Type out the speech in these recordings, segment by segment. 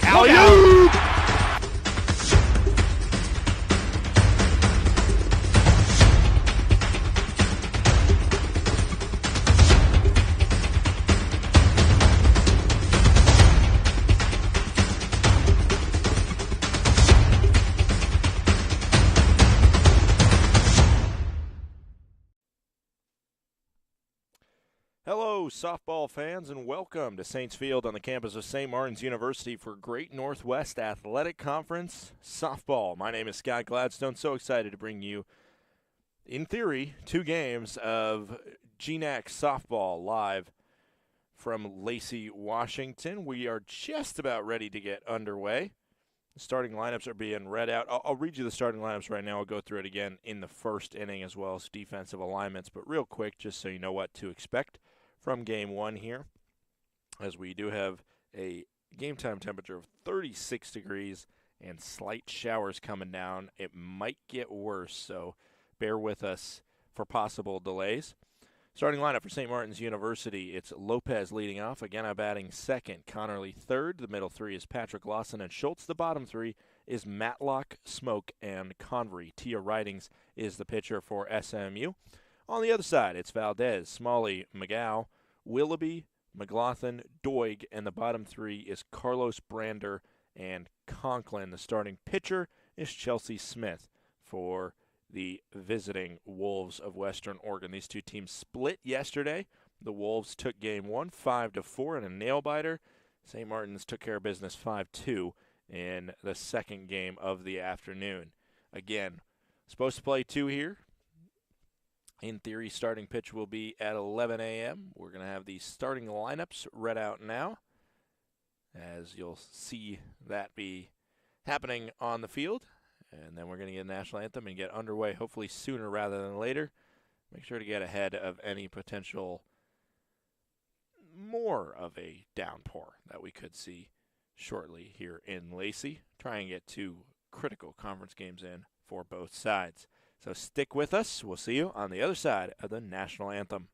Alley-oop! Hello, softball fans, and welcome to Saints Field on the campus of St. Martin's University for Great Northwest Athletic Conference softball. My name is Scott Gladstone. So excited to bring you, in theory, 2 games of GNAC softball live from Lacey, Washington. We are just about ready to get underway. The starting lineups are being read out. I'll read you the starting lineups right now. I'll go through it again in the first inning as well as defensive alignments. But real quick, just so you know what to expect from Game 1 here, as we do have a game time temperature of 36 degrees and slight showers coming down. It might get worse, so bear with us for possible delays. Starting lineup for St. Martin's University, it's Lopez leading off. Again, batting second. Connerly third. The middle 3 is Patrick Lawson and Schultz. The bottom 3 is Matlock, Smoke, and Convery. Tia Ridings is the pitcher for SMU. On the other side, it's Valdez, Smalley, McGow, Willoughby, McLaughlin, Doig, and the bottom 3 is Carlos Brander and Conklin. The starting pitcher is Chelsea Smith for the visiting Wolves of Western Oregon. These two teams split yesterday. The Wolves took Game 1 5-4 in a nail-biter. St. Martin's took care of business 5-2 in the second game of the afternoon. Again, supposed to play 2 here. In theory, starting pitch will be at 11 a.m. We're going to have the starting lineups read out now, as you'll see that be happening on the field. And then we're going to get a national anthem and get underway hopefully sooner rather than later. Make sure to get ahead of any potential more of a downpour that we could see shortly here in Lacey. Try and get 2 critical conference games in for both sides. So stick with us. We'll see you on the other side of the national anthem.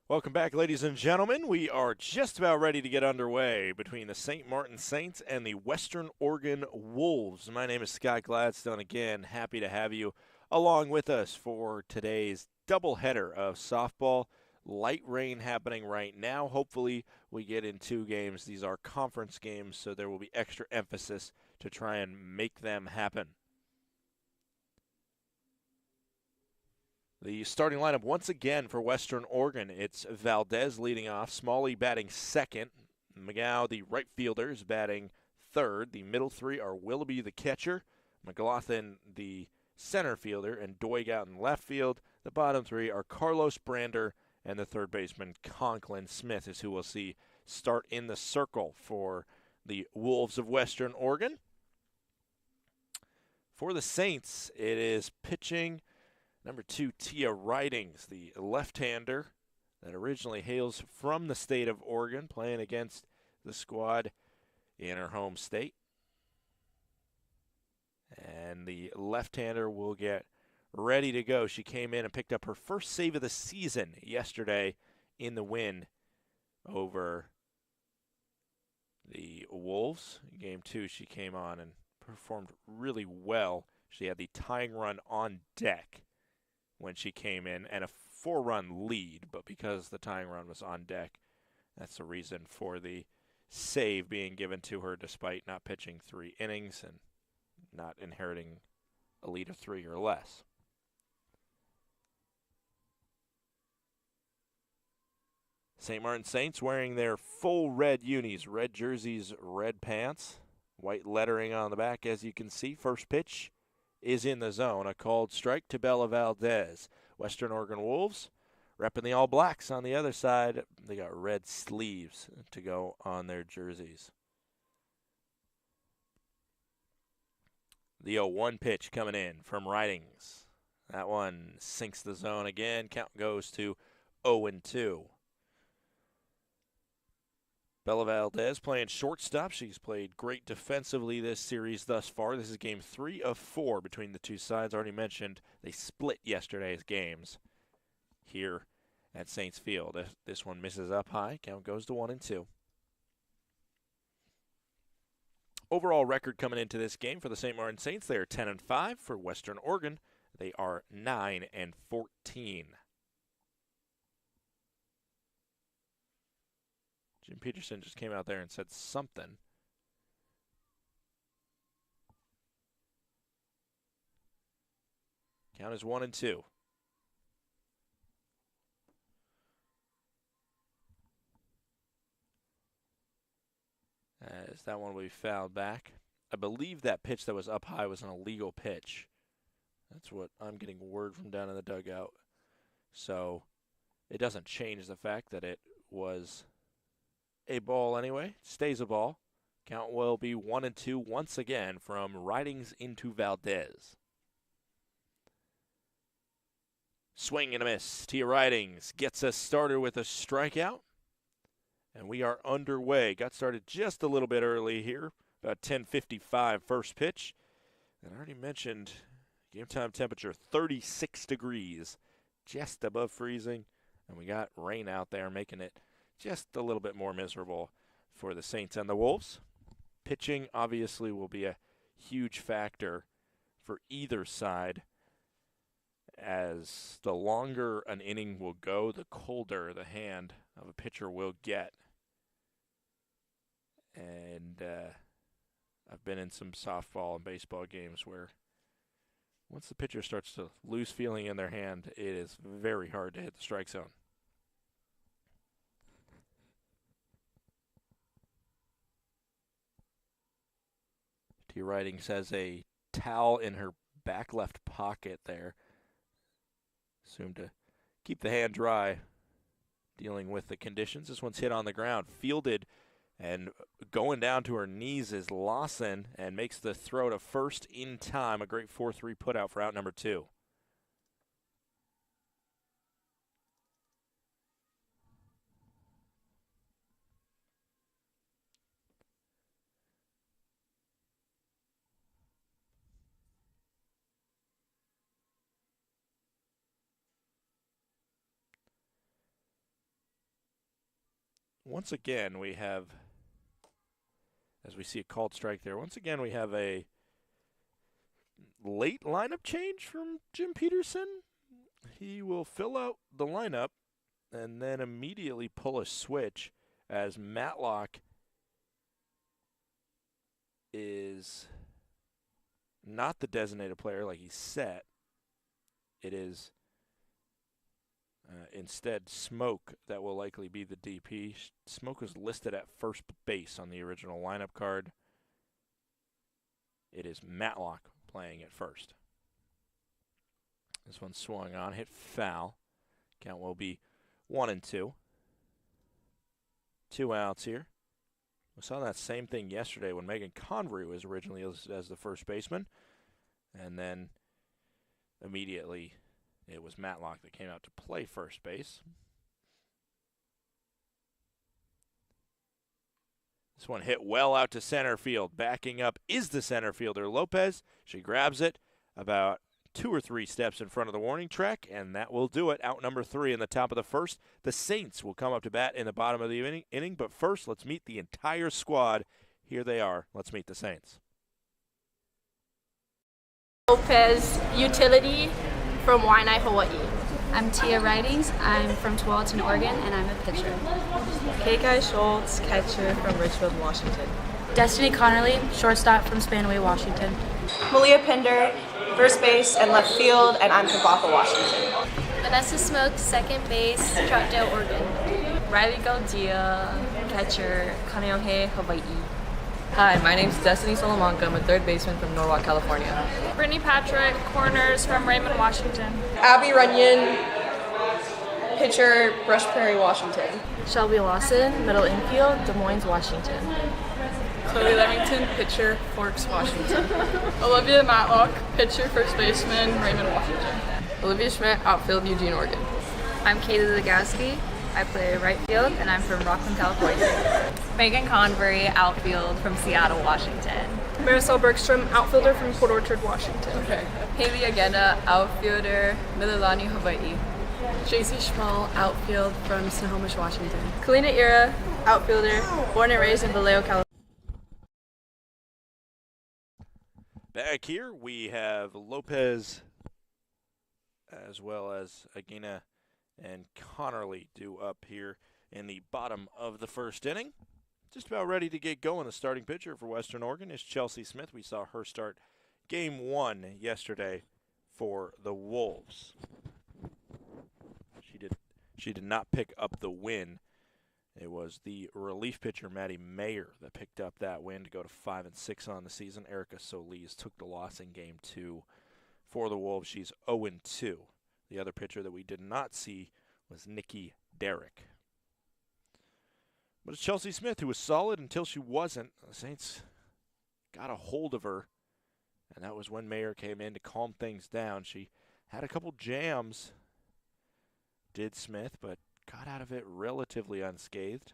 Welcome back, ladies and gentlemen. We are just about ready to get underway between the St. Martin Saints and the Western Oregon Wolves. My name is Scott Gladstone. Again, happy to have you along with us for today's doubleheader of softball. Light rain happening right now. Hopefully, we get in 2 games. These are conference games, so there will be extra emphasis to try and make them happen. The starting lineup once again for Western Oregon. It's Valdez leading off, Smalley batting second, McGow, the right fielder, is batting third. The middle 3 are Willoughby, the catcher, McLaughlin, the center fielder, and Doig out in left field. The bottom 3 are Carlos Brander and the third baseman Conklin Smith is who we'll see start in the circle for the Wolves of Western Oregon. For the Saints, it is pitching number 2, Tia Ridings, the left-hander that originally hails from the state of Oregon, playing against the squad in her home state. And the left-hander will get ready to go. She came in and picked up her first save of the season yesterday in the win over the Wolves. In Game 2, she came on and performed really well. She had the tying run on deck when she came in, and a 4-run lead, but because the tying run was on deck, that's the reason for the save being given to her despite not pitching 3 innings and not inheriting a lead of 3 or less. St. Martin Saints wearing their full red unis, red jerseys, red pants, white lettering on the back as you can see. First pitch is in the zone. A called strike to Bella Valdez. Western Oregon Wolves repping the All Blacks on the other side. They got red sleeves to go on their jerseys. The 0-1 pitch coming in from Ridings. That one sinks the zone again. Count goes to 0-2. Bella Valdez playing shortstop. She's played great defensively this series thus far. This is game 3 of 4 between the two sides. Already mentioned they split yesterday's games here at Saints Field. If this one misses up high, count goes to 1-2. Overall record coming into this game for the St. Martin Saints, they are 10-5. For Western Oregon, they are 9-14. Jim Peterson just came out there and said something. Count is 1-2. As that one will be fouled back. I believe that pitch that was up high was an illegal pitch. That's what I'm getting word from down in the dugout. So it doesn't change the fact that it was a ball anyway. Stays a ball. Count will be 1-2 once again from Ridings into Valdez. Swing and a miss. Tia Ridings gets us started with a strikeout. And we are underway. Got started just a little bit early here. About 10:55 first pitch. And I already mentioned game time temperature 36 degrees. Just above freezing. And we got rain out there making it just a little bit more miserable for the Saints and the Wolves. Pitching obviously will be a huge factor for either side, as the longer an inning will go, the colder the hand of a pitcher will get. And I've been in some softball and baseball games where once the pitcher starts to lose feeling in their hand, it is very hard to hit the strike zone. Tia Ridings has a towel in her back left pocket there. Assumed to keep the hand dry, dealing with the conditions. This one's hit on the ground, fielded, and going down to her knees is Lawson, and makes the throw to first in time. A great 4-3 putout for out number 2. once again, we have, as we see a called strike there, once again we have a late lineup change from Jim Peterson. He will fill out the lineup and then immediately pull a switch as Matlock is not the designated player like he's set. It is instead Smoke that will likely be the DP. Smoke was listed at first base on the original lineup card. It is Matlock playing at first. This one swung on, hit foul. Count will be 1-2. 2 outs here. We saw that same thing yesterday when Megan Convery was originally as the first baseman. And then immediately it was Matlock that came out to play first base. This one hit well out to center field. Backing up is the center fielder, Lopez. She grabs it about 2 or 3 steps in front of the warning track, and that will do it. Out number 3 in the top of the first. The Saints will come up to bat in the bottom of the inning, but first let's meet the entire squad. Here they are. Let's meet the Saints. Lopez, utility from Waianae, Hawaii. I'm Tia Ridings. I'm from Tualatin, Oregon, and I'm a pitcher. Kekai Schultz, catcher from Richfield, Washington. Destiny Connerly, shortstop from Spanaway, Washington. Malia Pinder, first base and left field, and I'm from Bothell, Washington. Vanessa Smoke, second base, Troutdale, Oregon. Riley Galdia, catcher, Kaneohe, Hawaii. Hi, my name's Destiny Salamanca. I'm a third baseman from Norwalk, California. Brittany Patrick, corners from Raymond, Washington. Abby Runyon, pitcher, Brush Prairie, Washington. Shelby Lawson, middle infield, Des Moines, Washington. Chloe Levington, pitcher, Forks, Washington. Olivia Matlock, pitcher, first baseman, Raymond, Washington. Olivia Schmidt, outfield, Eugene, Oregon. I'm Kayla Zagowski. I play right field, and I'm from Rockland, California. Megan Convery, outfield from Seattle, Washington. Marisol Bergstrom, outfielder from Port Orchard, Washington. Haley Agenda, outfielder, Mililani, Hawaii. JC Schmall, outfield from Snohomish, Washington. Kalina Ira, outfielder, born and raised in Vallejo, California. Back here we have Lopez as well as Agina and Connerly due up here in the bottom of the first inning. Just about ready to get going. The starting pitcher for Western Oregon is Chelsea Smith. We saw her start game 1 yesterday for the Wolves. She did not pick up the win. It was the relief pitcher, Maddie Mayer, that picked up that win to go to 5-6 on the season. Erica Solis took the loss in game 2 for the Wolves. She's 0-2. The other pitcher that we did not see was Nikki Derrick. But it's Chelsea Smith who was solid until she wasn't. The Saints got a hold of her, and that was when Mayer came in to calm things down. She had a couple jams, did Smith, but got out of it relatively unscathed.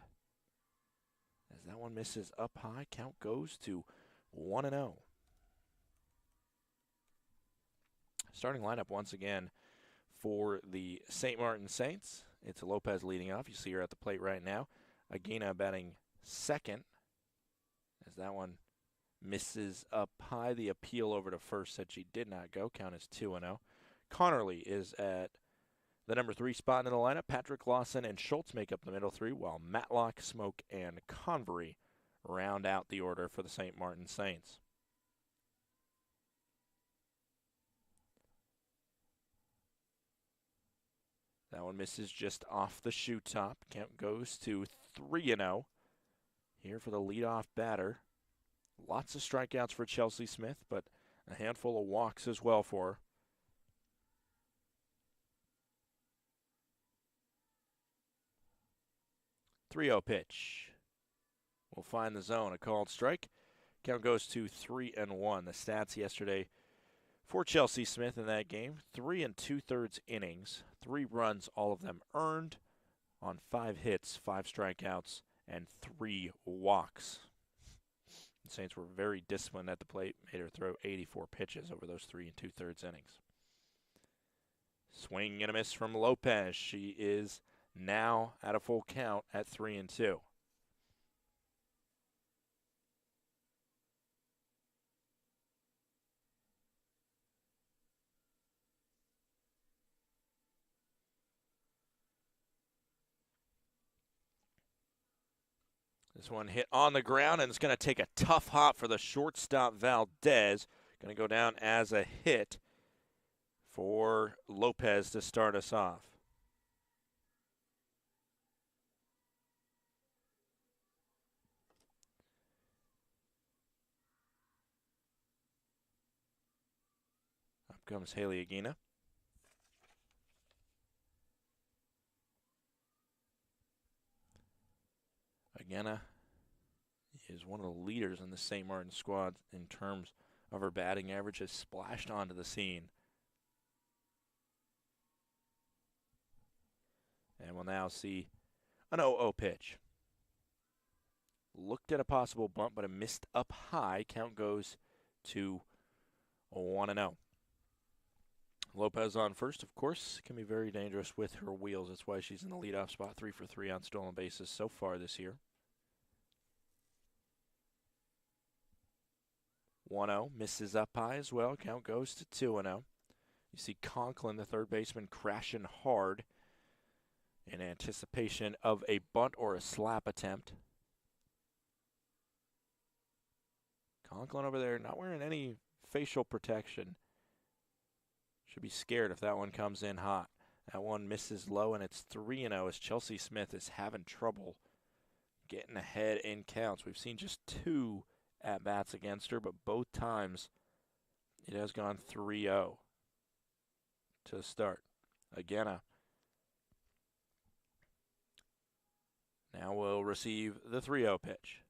As that one misses up high, count goes to 1-0. Starting lineup once again for the St. Martin Saints. It's Lopez leading off. You see her at the plate right now. Agina batting second as that one misses up high. The appeal over to first said she did not go. Count is 2-0. Connerly is at the number 3 spot in the lineup. Patrick Lawson and Schultz make up the middle 3, while Matlock, Smoke, and Convery round out the order for the St. Martin Saints. That one misses just off the shoe top. Count goes to 3-0 here for the leadoff batter. Lots of strikeouts for Chelsea Smith, but a handful of walks as well for her. 3-0 pitch. We'll find the zone. A called strike. Count goes to 3-1. The stats yesterday for Chelsea Smith in that game: 3 2/3 innings, 3 runs, all of them earned, on 5 hits, 5 strikeouts, and 3 walks. The Saints were very disciplined at the plate, made her throw 84 pitches over those 3 2/3 innings. Swing and a miss from Lopez. She is now at a full count at 3-2. This one hit on the ground, and it's going to take a tough hop for the shortstop Valdez. Going to go down as a hit for Lopez to start us off. Up comes Haley Aguina. Aguina is one of the leaders in the St. Martin squad in terms of her batting average, has splashed onto the scene. And we'll now see an 0-0 pitch. Looked at a possible bunt, but it missed up high. Count goes to 1-0. Lopez on first, of course, can be very dangerous with her wheels. That's why she's in the leadoff spot, 3 for 3 on stolen bases so far this year. 1-0, misses up high as well. Count goes to 2-0. You see Conklin, the third baseman, crashing hard in anticipation of a bunt or a slap attempt. Conklin over there not wearing any facial protection. Should be scared if that one comes in hot. That one misses low, and it's 3-0 as Chelsea Smith is having trouble getting ahead in counts. We've seen just 2 at-bats against her, but both times it has gone 3-0 to start. Aguina now will receive the 3-0 pitch.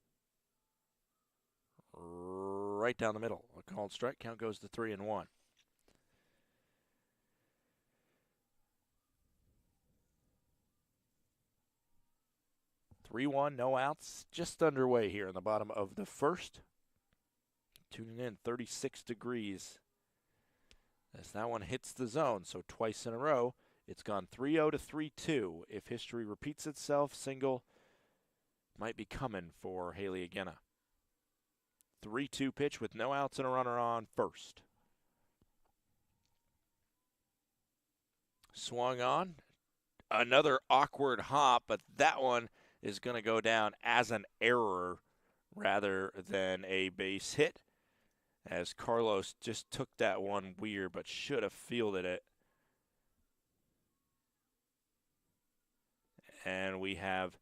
Right down the middle. A called strike. Count goes to 3-1. No outs, just underway here in the bottom of the first. Tuning in, 36 degrees as that one hits the zone. So twice in a row, it's gone 3-0 to 3-2. If history repeats itself, single might be coming for Haley Aguina. 3-2 pitch with no outs and a runner on first. Swung on. Another awkward hop, but that one is going to go down as an error rather than a base hit, as Carlos just took that one weird but should have fielded it. And we have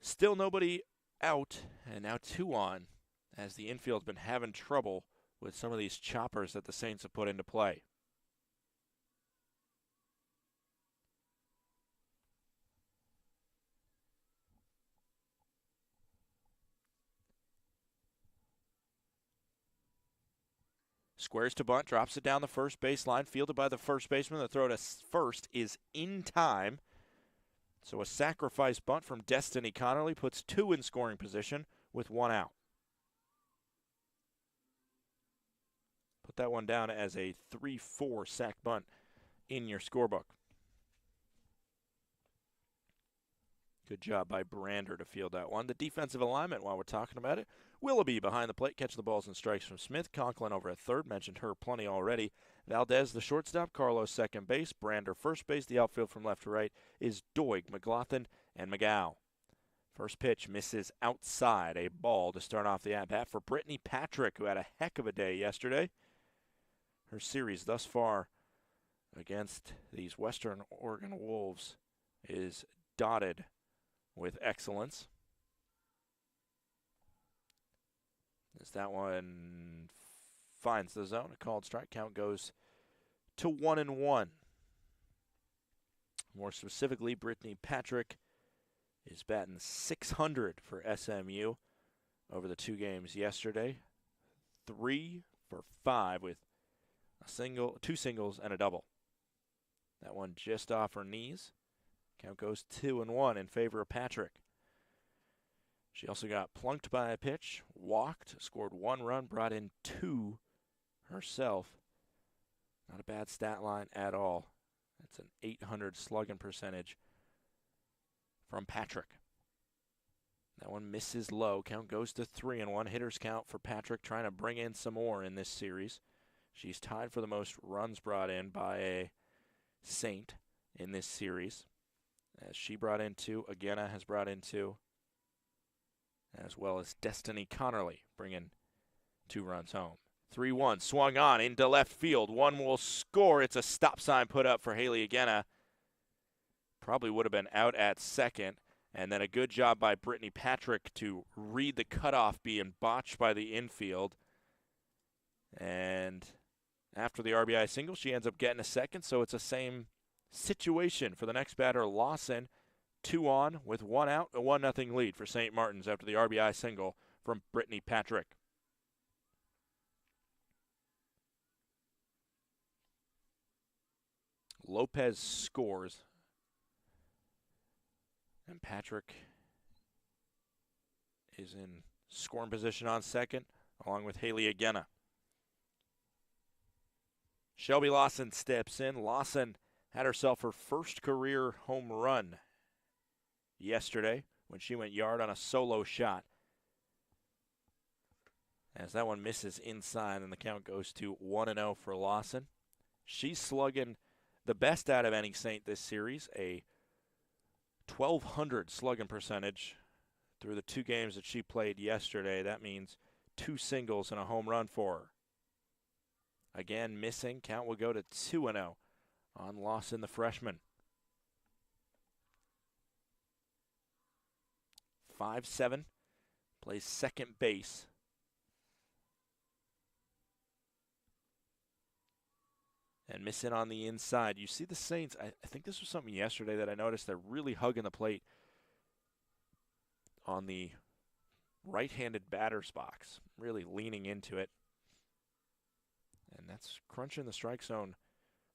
still nobody out, and now 2 on, as the infield's been having trouble with some of these choppers that the Saints have put into play. Squares to bunt, drops it down the first baseline, fielded by the first baseman. The throw to first is in time. So a sacrifice bunt from Destiny Connerly puts 2 in scoring position with 1 out. Put that one down as a 3-4 sack bunt in your scorebook. Good job by Brander to field that one. The defensive alignment, while we're talking about it, Willoughby behind the plate, catching the balls and strikes from Smith. Conklin over at third, mentioned her plenty already. Valdez, the shortstop. Carlos, second base. Brander, first base. The outfield from left to right is Doig, McLaughlin, and McGow. First pitch misses outside. A ball to start off the at-bat for Brittany Patrick, who had a heck of a day yesterday. Her series thus far against these Western Oregon Wolves is dotted with excellence. As that one finds the zone, a called strike. Count goes to 1-1. More specifically, Brittany Patrick is batting .600 for SMU over the 2 games yesterday. 3 for 5 with a single, 2 singles, and a double. That one just off her knees. Count goes 2-1 in favor of Patrick. She also got plunked by a pitch, walked, scored 1 run, brought in 2 herself. Not a bad stat line at all, That's an .800 slugging percentage from Patrick. That one misses low. Count goes to 3-1. Hitters count for Patrick, trying to bring in some more in this series. She's tied for the most runs brought in by a Saint in this series. As she brought in 2, Agena has brought in 2, as well as Destiny Connerly bringing 2 runs home. 3-1, swung on into left field. One will score. It's a stop sign put up for Haley Agena. Probably would have been out at second. And then a good job by Brittany Patrick to read the cutoff being botched by the infield. And after the RBI single, she ends up getting a second. So it's the same situation for the next batter, Lawson. 2 on with 1 out, a 1-0 lead for St. Martin's after the RBI single from Brittany Patrick. Lopez scores. And Patrick is in scoring position on second, along with Haley Agena. Shelby Lawson steps in. Lawson had herself her first career home run yesterday when she went yard on a solo shot. As that one misses inside, and the count goes to 1-0 for Lawson. She's slugging the best out of any Saint this series, a .1200 slugging percentage through the 2 games that she played yesterday. That means 2 singles and a home run for her. Again, missing. Count will go to 2-0 on Lawson, the freshman. 5'7", plays second base. And missing on the inside. You see the Saints, I think this was something yesterday that I noticed. They're really hugging the plate on the right-handed batter's box, really leaning into it. And that's crunching the strike zone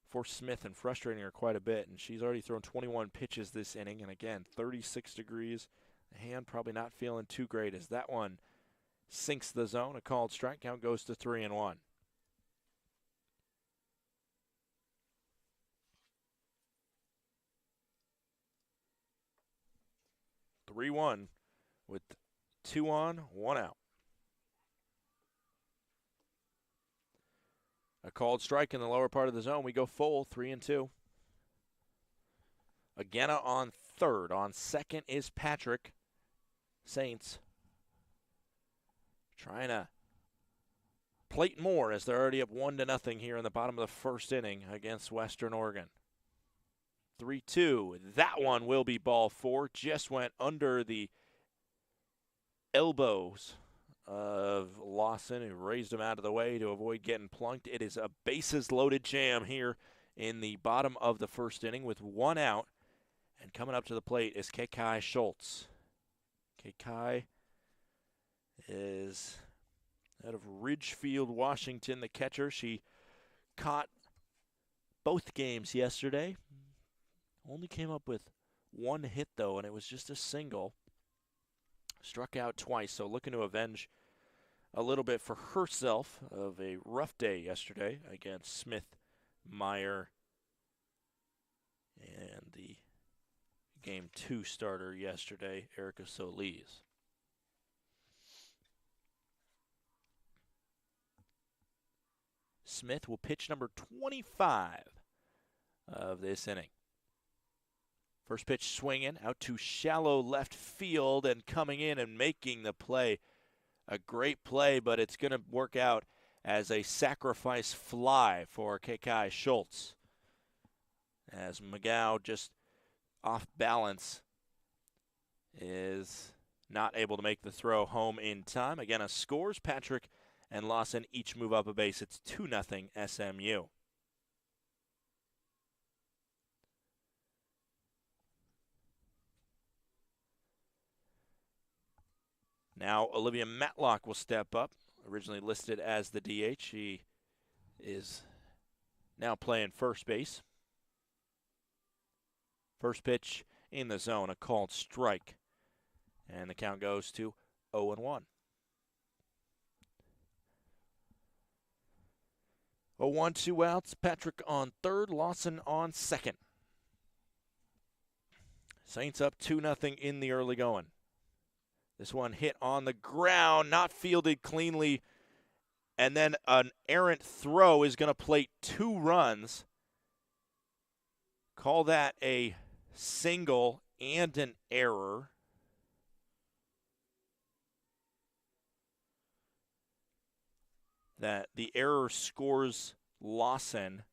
for Smith and frustrating her quite a bit. And she's already thrown 21 pitches this inning. And again, 36 degrees. The hand probably not feeling too great as that one sinks the zone. A called strike. Count goes to 3-1. With 2 on, 1 out. A called strike in the lower part of the zone. We go full, 3-2. Agena on third. On second is Patrick. Saints trying to plate more as they're already up 1-0 here in the bottom of the first inning against Western Oregon. 3-2. That one will be ball 4. Just went under the elbows of Lawson, who raised him out of the way to avoid getting plunked. It is a bases-loaded jam here in the bottom of the first inning with 1 out. And coming up to the plate is Kekai Schultz. Kekai is out of Ridgefield, Washington, the catcher. She caught both games yesterday. Only came up with 1 hit, though, and it was just a single. Struck out twice, so looking to avenge a little bit for herself of a rough day yesterday against Smith, Meyer, and the Game 2 starter yesterday, Erica Solis. Smith will pitch number 25 of this inning. First pitch swinging out to shallow left field and coming in and making the play. A great play, but it's going to work out as a sacrifice fly for Kekai Schultz. As McGow just off balance is not able to make the throw home in time. Again, a scores. Patrick and Lawson each move up a base. It's 2-0 SMU. Now Olivia Matlock will step up, originally listed as the DH. She is now playing first base. First pitch in the zone, a called strike. And the count goes to 0-1. A 1-2 outs. Patrick on third. Lawson on second. Saints up 2-0 in the early going. This one hit on the ground, not fielded cleanly, and then an errant throw is going to plate 2 runs. Call that a single and an error. That the error scores Lawson.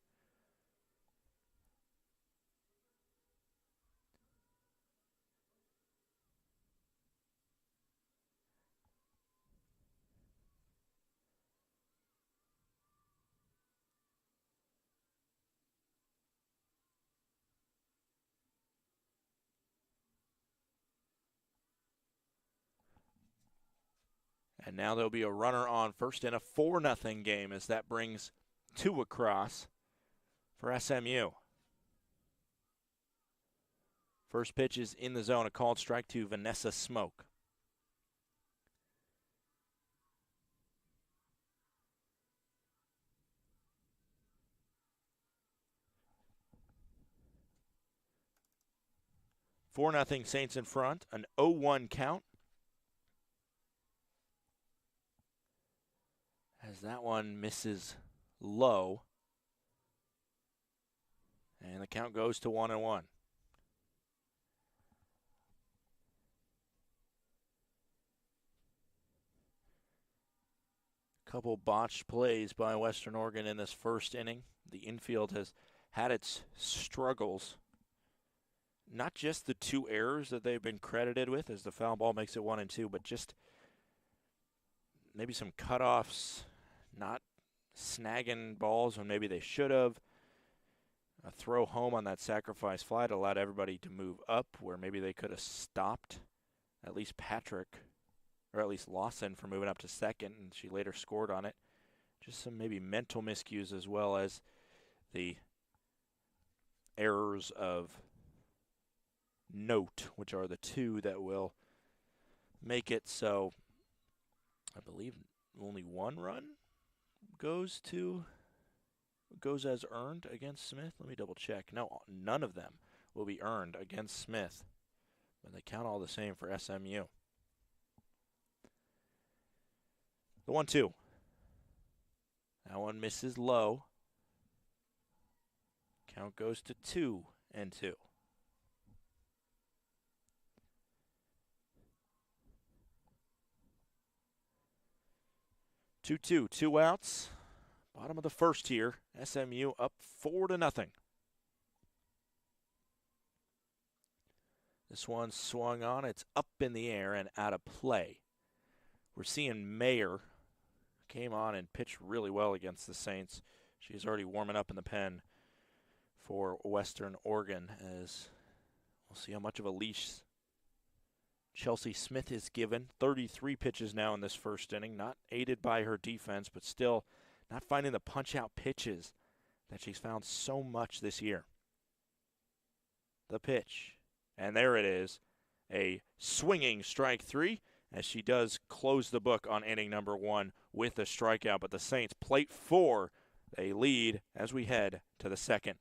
And now there'll be a runner on first in a 4-0 game as that brings 2 across for SMU. First pitch is in the zone, a called strike to Vanessa Smoke. Four nothing Saints in front, an 0-1 count. As that one misses low. And the count goes to 1-1. Couple botched plays by Western Oregon in this first inning. The infield has had its struggles. Not just the 2 errors that they've been credited with as the foul ball makes it 1-2, but just maybe some cutoffs, not snagging balls when maybe they should have. A throw home on that sacrifice fly that allowed everybody to move up where maybe they could have stopped at least Patrick, or at least Lawson, from moving up to second, and she later scored on it. Just some maybe mental miscues as well as the errors of note, which are the 2 that will make it so I believe only 1 run goes as earned against Smith. Let me double check. No, none of them will be earned against Smith, but they count all the same for SMU. The 1-2. That one misses low. Count goes to 2-2. 2-2, 2 outs. Bottom of the first here. SMU up 4-0. This one swung on. It's up in the air and out of play. We're seeing Mayer came on and pitched really well against the Saints. She's already warming up in the pen for Western Oregon, as we'll see how much of a leash Chelsea Smith is given. 33 pitches now in this first inning, not aided by her defense, but still not finding the punch-out pitches that she's found so much this year. The pitch, and there it is, a swinging strike 3, as she does close the book on inning number 1 with a strikeout. But the Saints plate 4, they lead as we head to the second.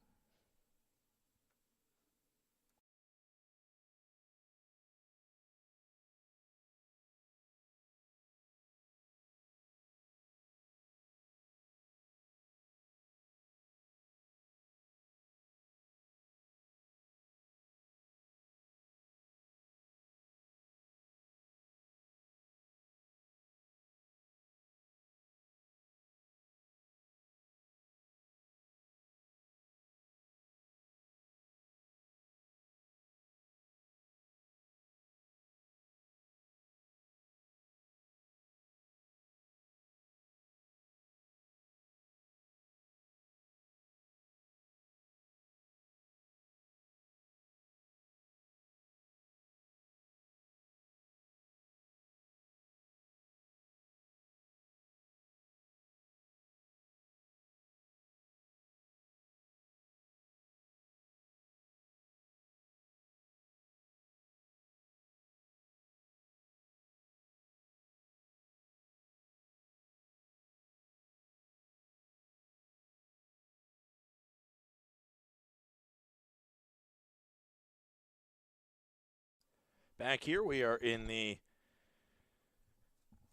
Back here, we are in the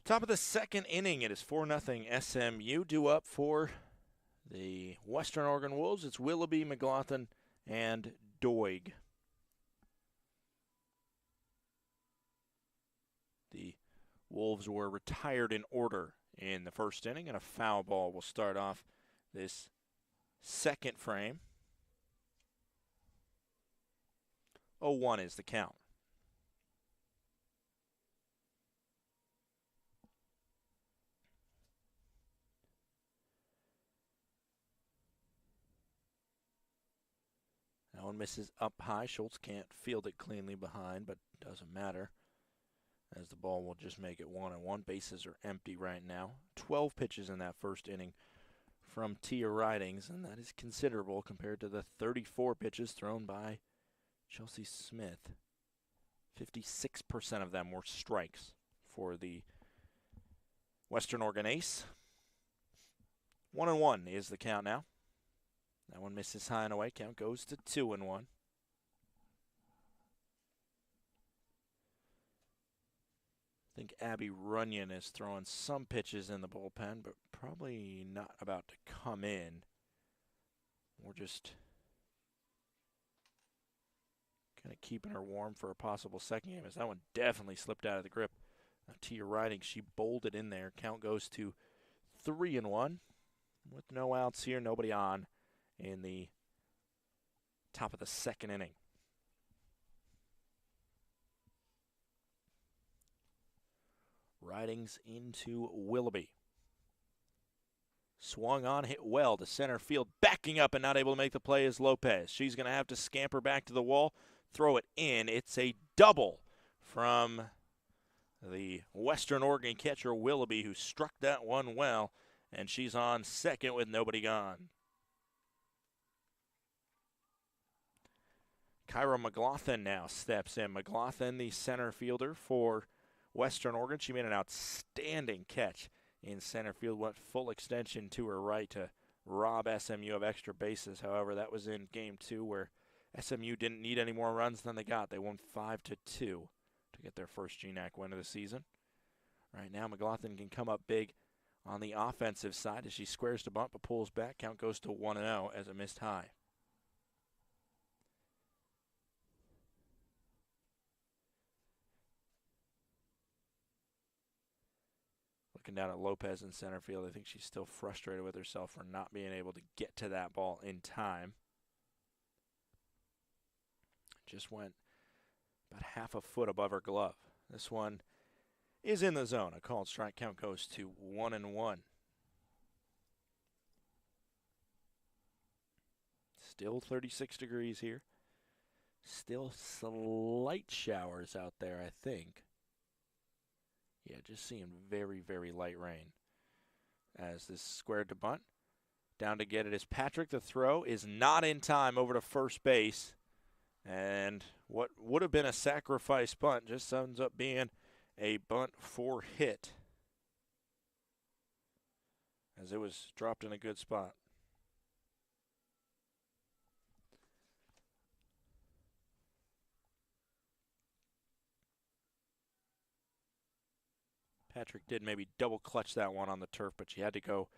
top of the second inning. It is 4-0 SMU. Due up for the Western Oregon Wolves. It's Willoughby, McLaughlin, and Doig. The Wolves were retired in order in the first inning, and a foul ball will start off this second frame. 0-1 is the count. That one misses up high. Schultz can't field it cleanly behind, but doesn't matter, as the ball will just make it 1-1. Bases are empty right now. 12 pitches in that first inning from Tia Ridings, and that is considerable compared to the 34 pitches thrown by Chelsea Smith. 56% of them were strikes for the Western Oregon ace. 1-1 is the count now. That one misses high and away. Count goes to 2-1. I think Abby Runyon is throwing some pitches in the bullpen, but probably not about to come in. We're just kind of keeping her warm for a possible second game, as that one definitely slipped out of the grip. Tia Riding, she bowled it in there. Count goes to 3-1 with no outs here, nobody on in the top of the second inning. Ridings into Willoughby. Swung on, hit well to center field. Backing up and not able to make the play is Lopez. She's going to have to scamper back to the wall, throw it in. It's a double from the Western Oregon catcher Willoughby, who struck that one well, and she's on second with nobody gone. Kyra McLaughlin now steps in. McLaughlin, the center fielder for Western Oregon. She made an outstanding catch in center field, went full extension to her right to rob SMU of extra bases. However, that was in game 2, where SMU didn't need any more runs than they got. They won 5-2 to get their first GNAC win of the season. Right now, McLaughlin can come up big on the offensive side as she squares to bunt but pulls back. Count goes to 1-0 as it missed high. Looking down at Lopez in center field, I think she's still frustrated with herself for not being able to get to that ball in time. Just went about half a foot above her glove. This one is in the zone. A called strike. Count goes to 1-1. Still 36 degrees here. Still slight showers out there, I think. Yeah, just seeing very, very light rain. As this squared to bunt. Down to get it is Patrick. The throw is not in time over to first base. And what would have been a sacrifice bunt just ends up being a bunt for hit, as it was dropped in a good spot. Patrick did maybe double clutch that one on the turf, but she had to go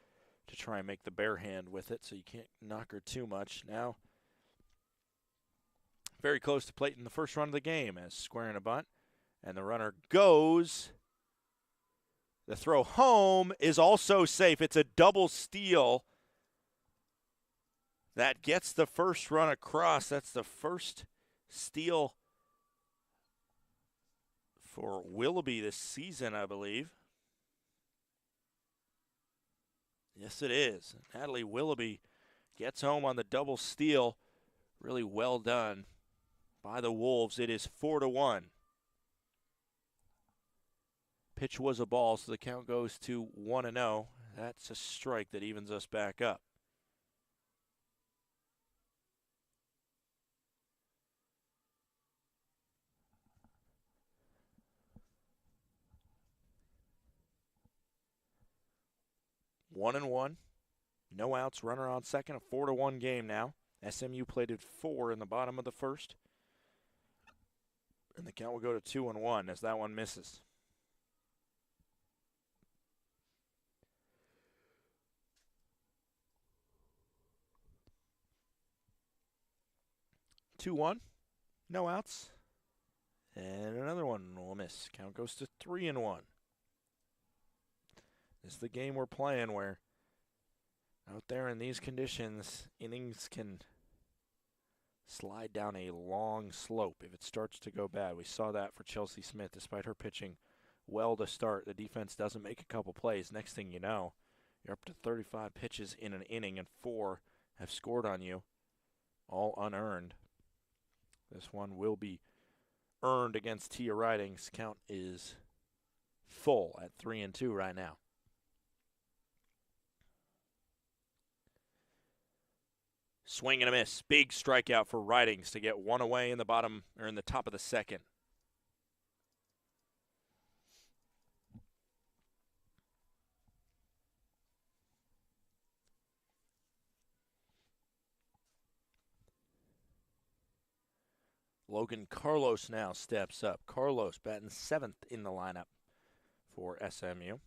to try and make the bare hand with it, so you can't knock her too much. Now, very close to plate in the first run of the game as squaring a bunt, and the runner goes. The throw home is also safe. It's a double steal that gets the first run across. That's the first steal for Willoughby this season, I believe. Yes, it is. Natalie Willoughby gets home on the double steal. Really well done by the Wolves. It is 4-1. Pitch was a ball, so the count goes to 1-0. That's a strike that evens us back up. One and one, no outs, runner on second, a 4-1 game now. SMU played at 4 in the bottom of the first. And the count will go to 2-1 as that one misses. Two one, no outs, and another one will miss. Count goes to 3-1. This is the game we're playing where out there in these conditions, innings can slide down a long slope if it starts to go bad. We saw that for Chelsea Smith. Despite her pitching well to start, the defense doesn't make a couple plays. Next thing you know, you're up to 35 pitches in an inning, and 4 have scored on you, all unearned. This one will be earned against Tia Ridings. Count is full at 3-2 right now. Swing and a miss. Big strikeout for Ridings to get one away in the bottom or in the top of the second. Logan Carlos now steps up. Carlos batting 7th in the lineup for SMU.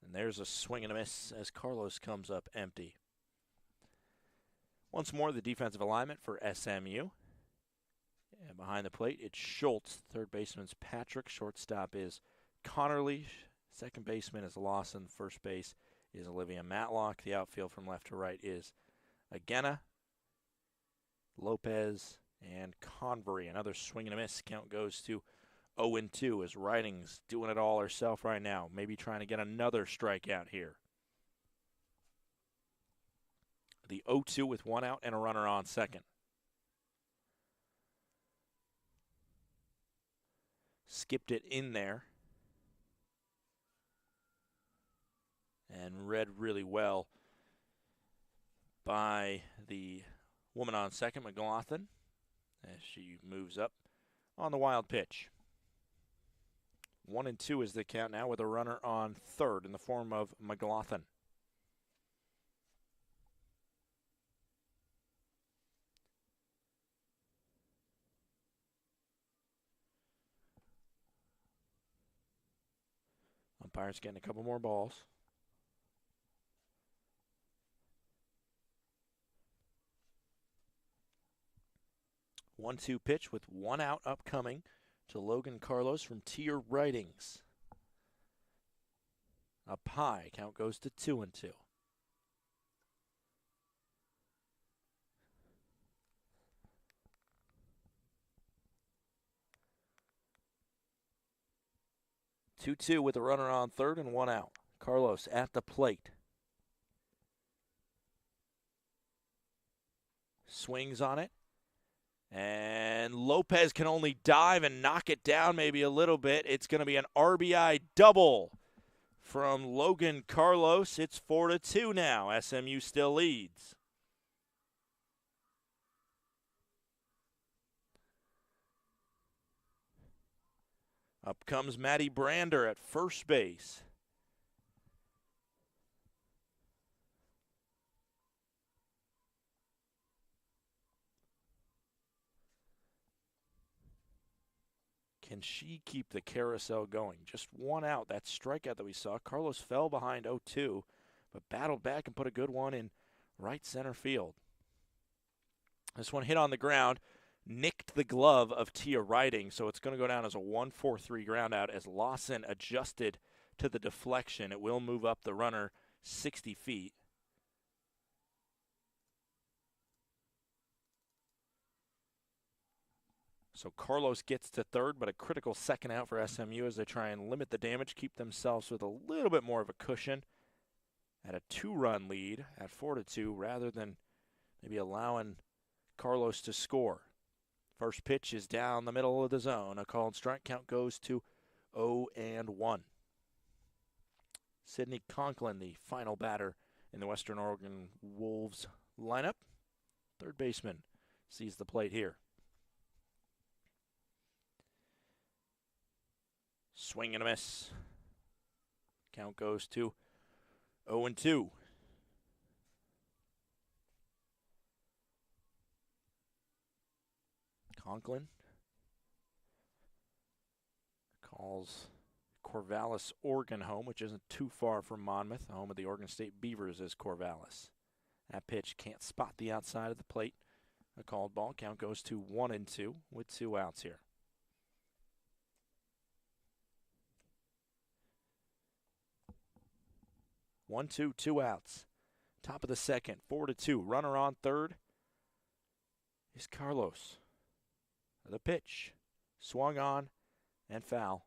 And there's a swing and a miss as Carlos comes up empty. Once more, the defensive alignment for SMU. And behind the plate, it's Schultz. Third baseman's Patrick. Shortstop is Connerly. Second baseman is Lawson. First base is Olivia Matlock. The outfield from left to right is Agena, Lopez, and Convery. Another swing and a miss. Count goes to 0-2 as Ridings doing it all herself right now. Maybe trying to get another strikeout here. The 0-2 with one out and a runner on second. Skipped it in there. And read really well by the woman on second, McLaughlin, as she moves up on the wild pitch. 1-2 is the count now with a runner on third in the form of McLaughlin. Umpire's getting a couple more balls. One-two pitch with one out upcoming to Logan Carlos from Tia Ridings. Up high, count goes to 2-2. Two-two with a runner on third and one out. Carlos at the plate. Swings on it. And Lopez can only dive and knock it down maybe a little bit. It's going to be an RBI double from Logan Carlos. It's 4-2 now. SMU still leads. Up comes Maddie Brander at first base. Can she keep the carousel going? Just one out. That strikeout that we saw. Carlos fell behind 0-2, but battled back and put a good one in right center field. This one hit on the ground, nicked the glove of Tia Riding, so it's going to go down as a 1-4-3 ground out as Lawson adjusted to the deflection. It will move up the runner 60 feet. So Carlos gets to third, but a critical second out for SMU as they try and limit the damage, keep themselves with a little bit more of a cushion at a 2-run lead at 4-2 rather than maybe allowing Carlos to score. First pitch is down the middle of the zone. A called strike. Count goes to 0-1. Sydney Conklin, the final batter in the Western Oregon Wolves lineup. Third baseman sees the plate here. Swing and a miss. Count goes to 0-2. Conklin calls Corvallis, Oregon home, which isn't too far from Monmouth. The home of the Oregon State Beavers is Corvallis. That pitch can't spot the outside of the plate. A called ball. Count goes to 1-2 with 2 outs here. One, two, 2 outs. Top of the second, 4-2. Runner on third is Carlos. The pitch, swung on and foul.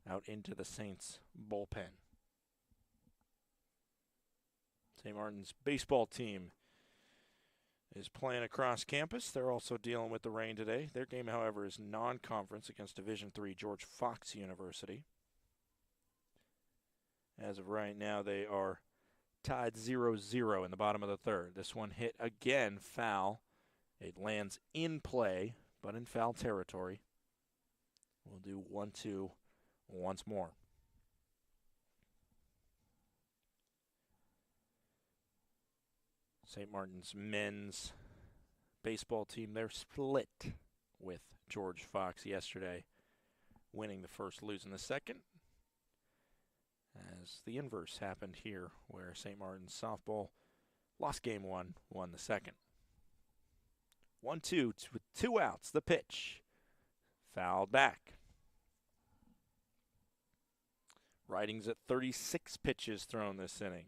Out into the Saints bullpen. St. Martin's baseball team is playing across campus. They're also dealing with the rain today. Their game, however, is non-conference against Division III George Fox University. As of right now, they are tied 0-0 in the bottom of the third. This one hit again, foul. It lands in play, but in foul territory. We'll do 1-2 once more. St. Martin's men's baseball team, they're split with George Fox yesterday, winning the first, losing the second. As the inverse happened here, where St. Martin's softball lost game one, won the second. 1-2 with 2 outs. The pitch. Fouled back. Riding's at 36 pitches thrown this inning.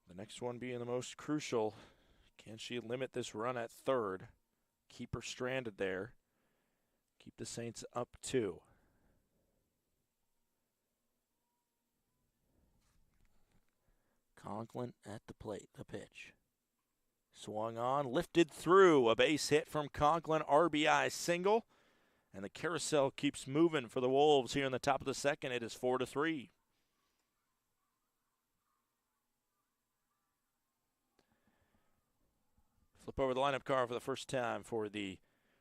The next one being the most crucial. Can she limit this run at third? Keep her stranded there. Keep the Saints up 2. Conklin at the plate, the pitch. Swung on, lifted through. A base hit from Conklin, RBI single. And the carousel keeps moving for the Wolves here in the top of the second. It is 4-3. Flip over the lineup card for the first time for the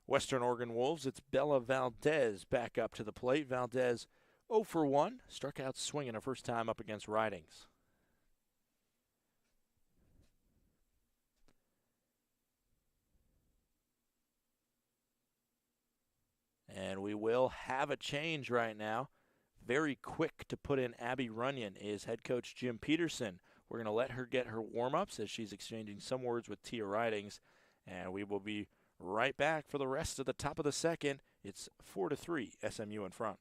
Western Oregon Wolves. It's Bella Valdez back up to the plate. Valdez 0 for 1. Struck out swinging her first time up against Ridings. And we will have a change right now. Very quick to put in Abby Runyon is head coach Jim Peterson. We're going to let her get her warm-ups as she's exchanging some words with Tia Ridings. And we will be right back for the rest of the top of the second. It's 4-3, SMU in front.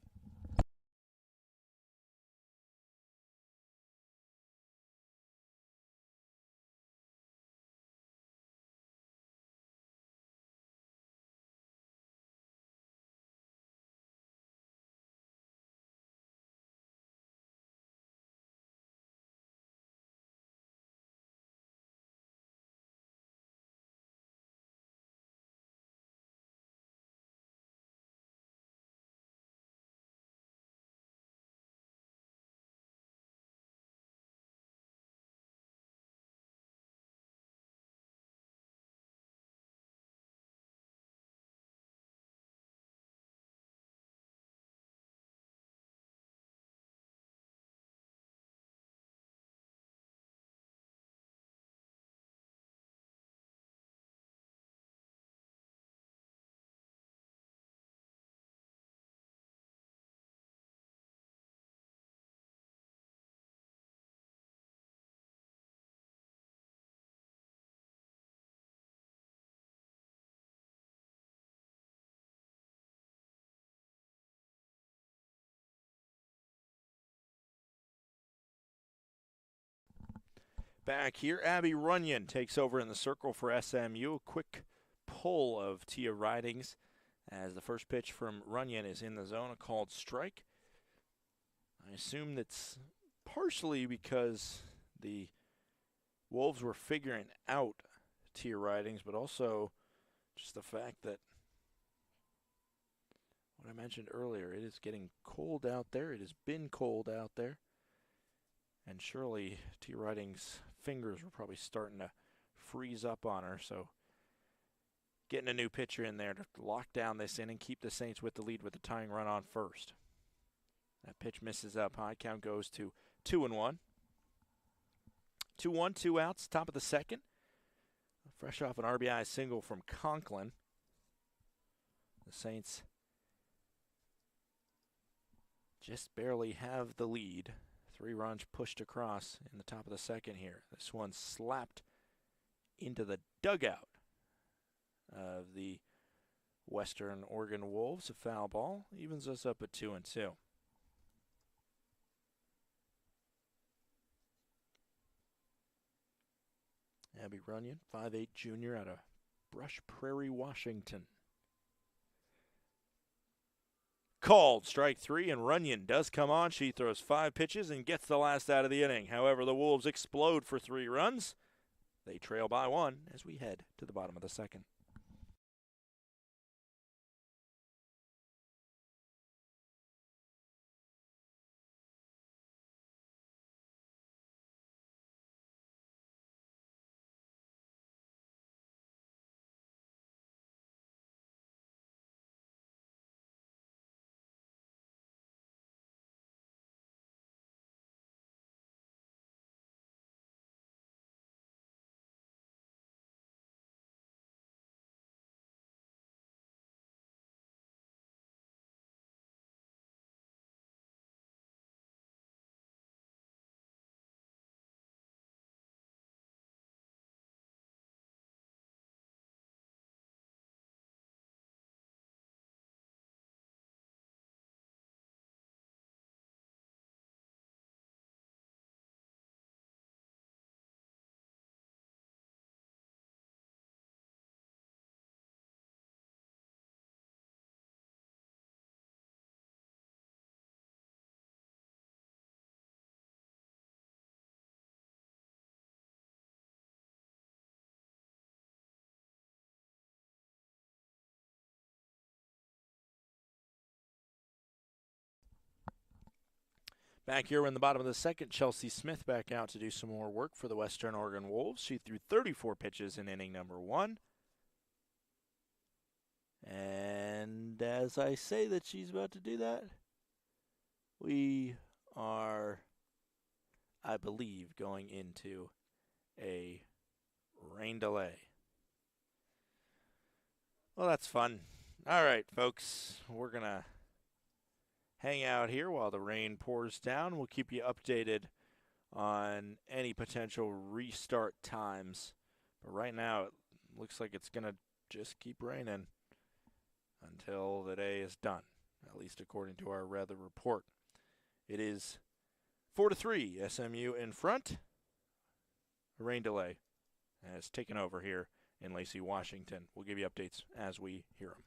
Back here, Abby Runyon takes over in the circle for SMU. A quick pull of Tia Ridings as the first pitch from Runyon is in the zone, a called strike. I assume that's partially because the Wolves were figuring out Tia Ridings, but also just the fact that what I mentioned earlier, it is getting cold out there. It has been cold out there. And surely Tia Ridings' fingers were probably starting to freeze up on her. So getting a new pitcher in there to lock down this inning, keep the Saints with the lead with the tying run on first. That pitch misses up high. Count goes to 2-1. 2-1, 2 outs, top of the second. fresh off an RBI single from Conklin. The Saints just barely have the lead. 3 runs pushed across in the top of the second here. This one slapped into the dugout of the Western Oregon Wolves. A foul ball evens us up at 2-2. Abby Runyon, 5'8" junior out of Brush Prairie, Washington. Called strike 3, and Runyon does come on. She throws 5 pitches and gets the last out of the inning. However, the Wolves explode for 3 runs. They trail by 1 as we head to the bottom of the second. Back here in the bottom of the second, Chelsea Smith back out to do some more work for the Western Oregon Wolves. She threw 34 pitches in inning number 1. And as I say that she's about to do that, we are, I believe, going into a rain delay. Well, that's fun. All right, folks, we're going to hang out here while the rain pours down. We'll keep you updated on any potential restart times. But right now, it looks like it's going to just keep raining until the day is done, at least according to our weather report. It is 4-3, SMU in front. A rain delay has taken over here in Lacey, Washington. We'll give you updates as we hear them.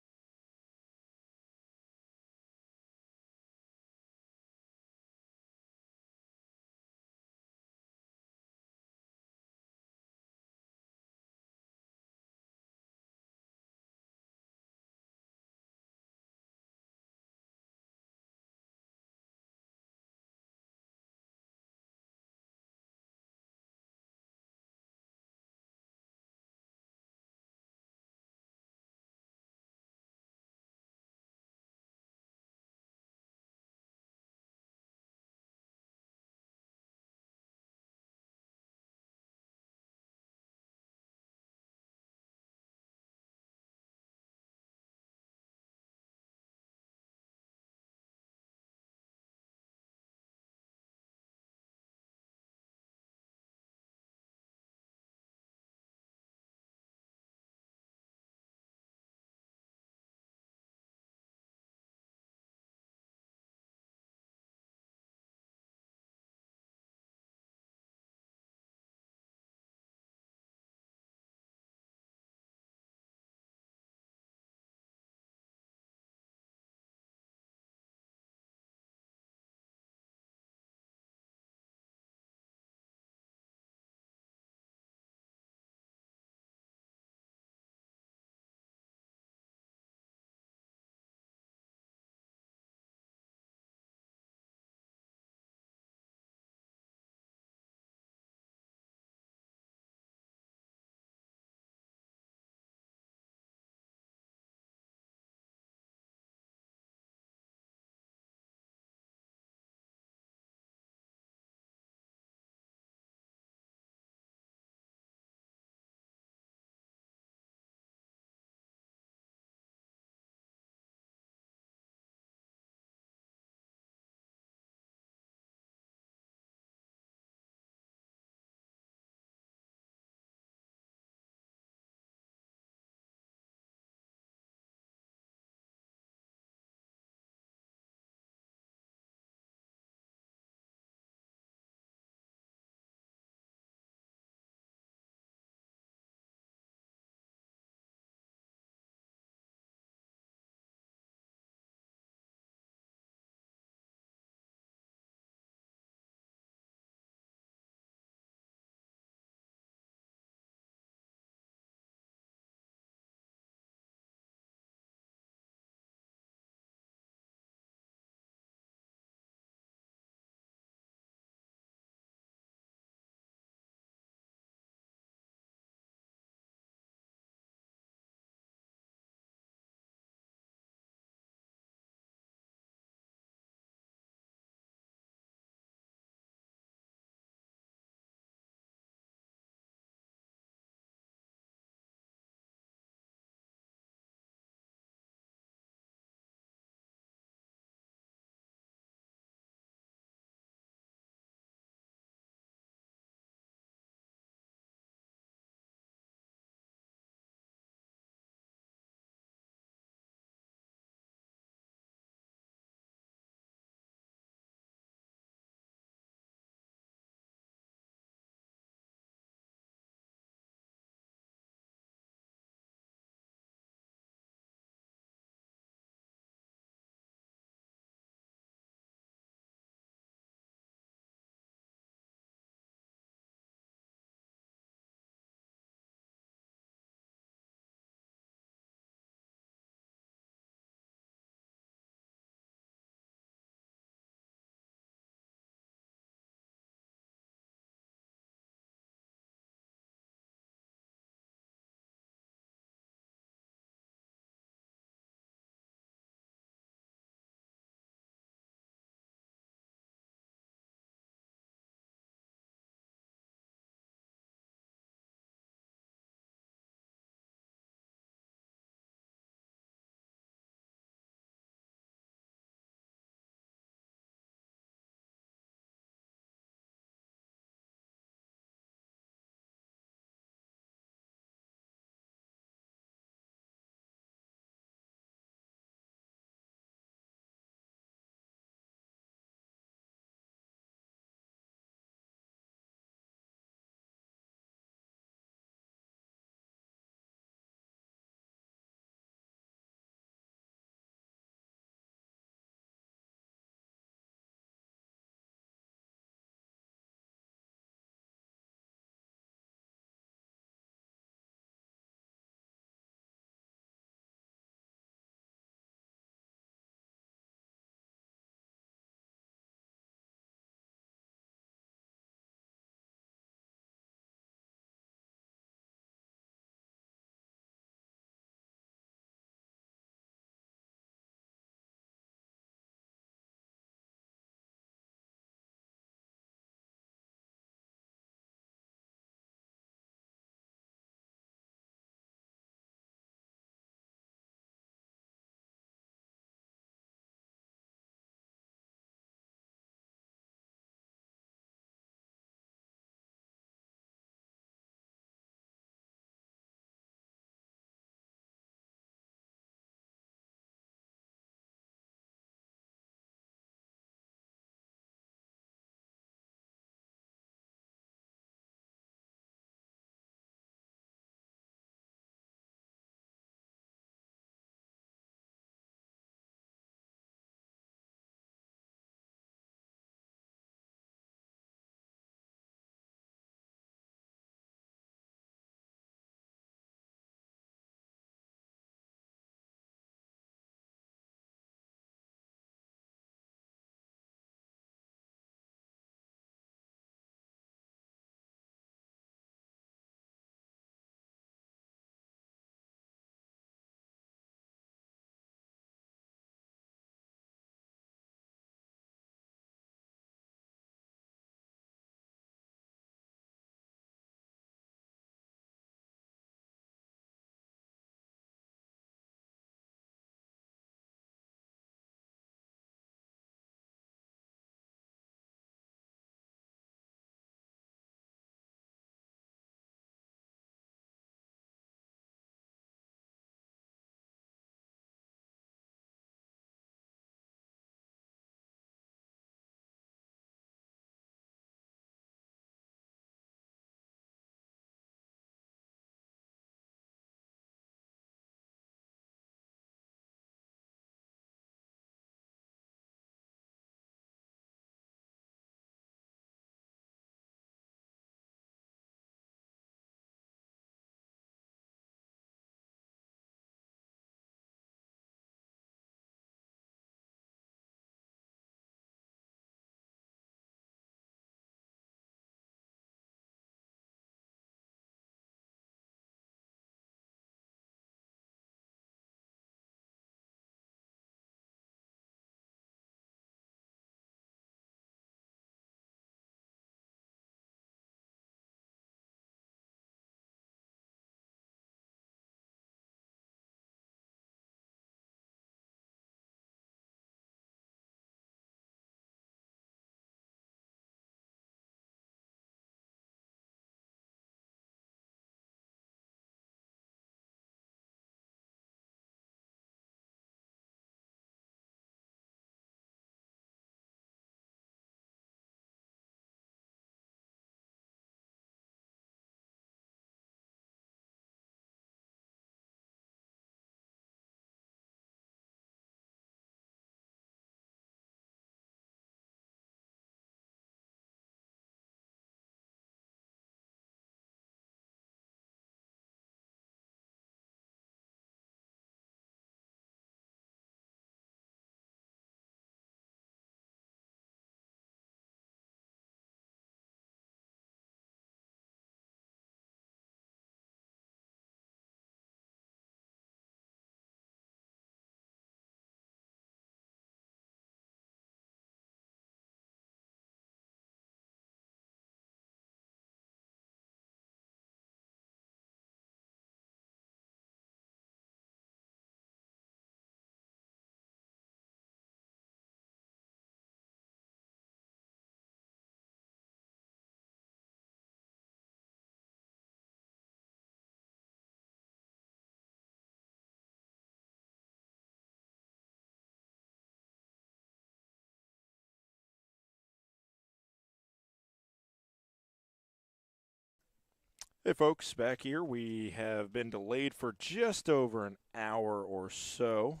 Hey folks, back here. We have been delayed for just over an hour or so.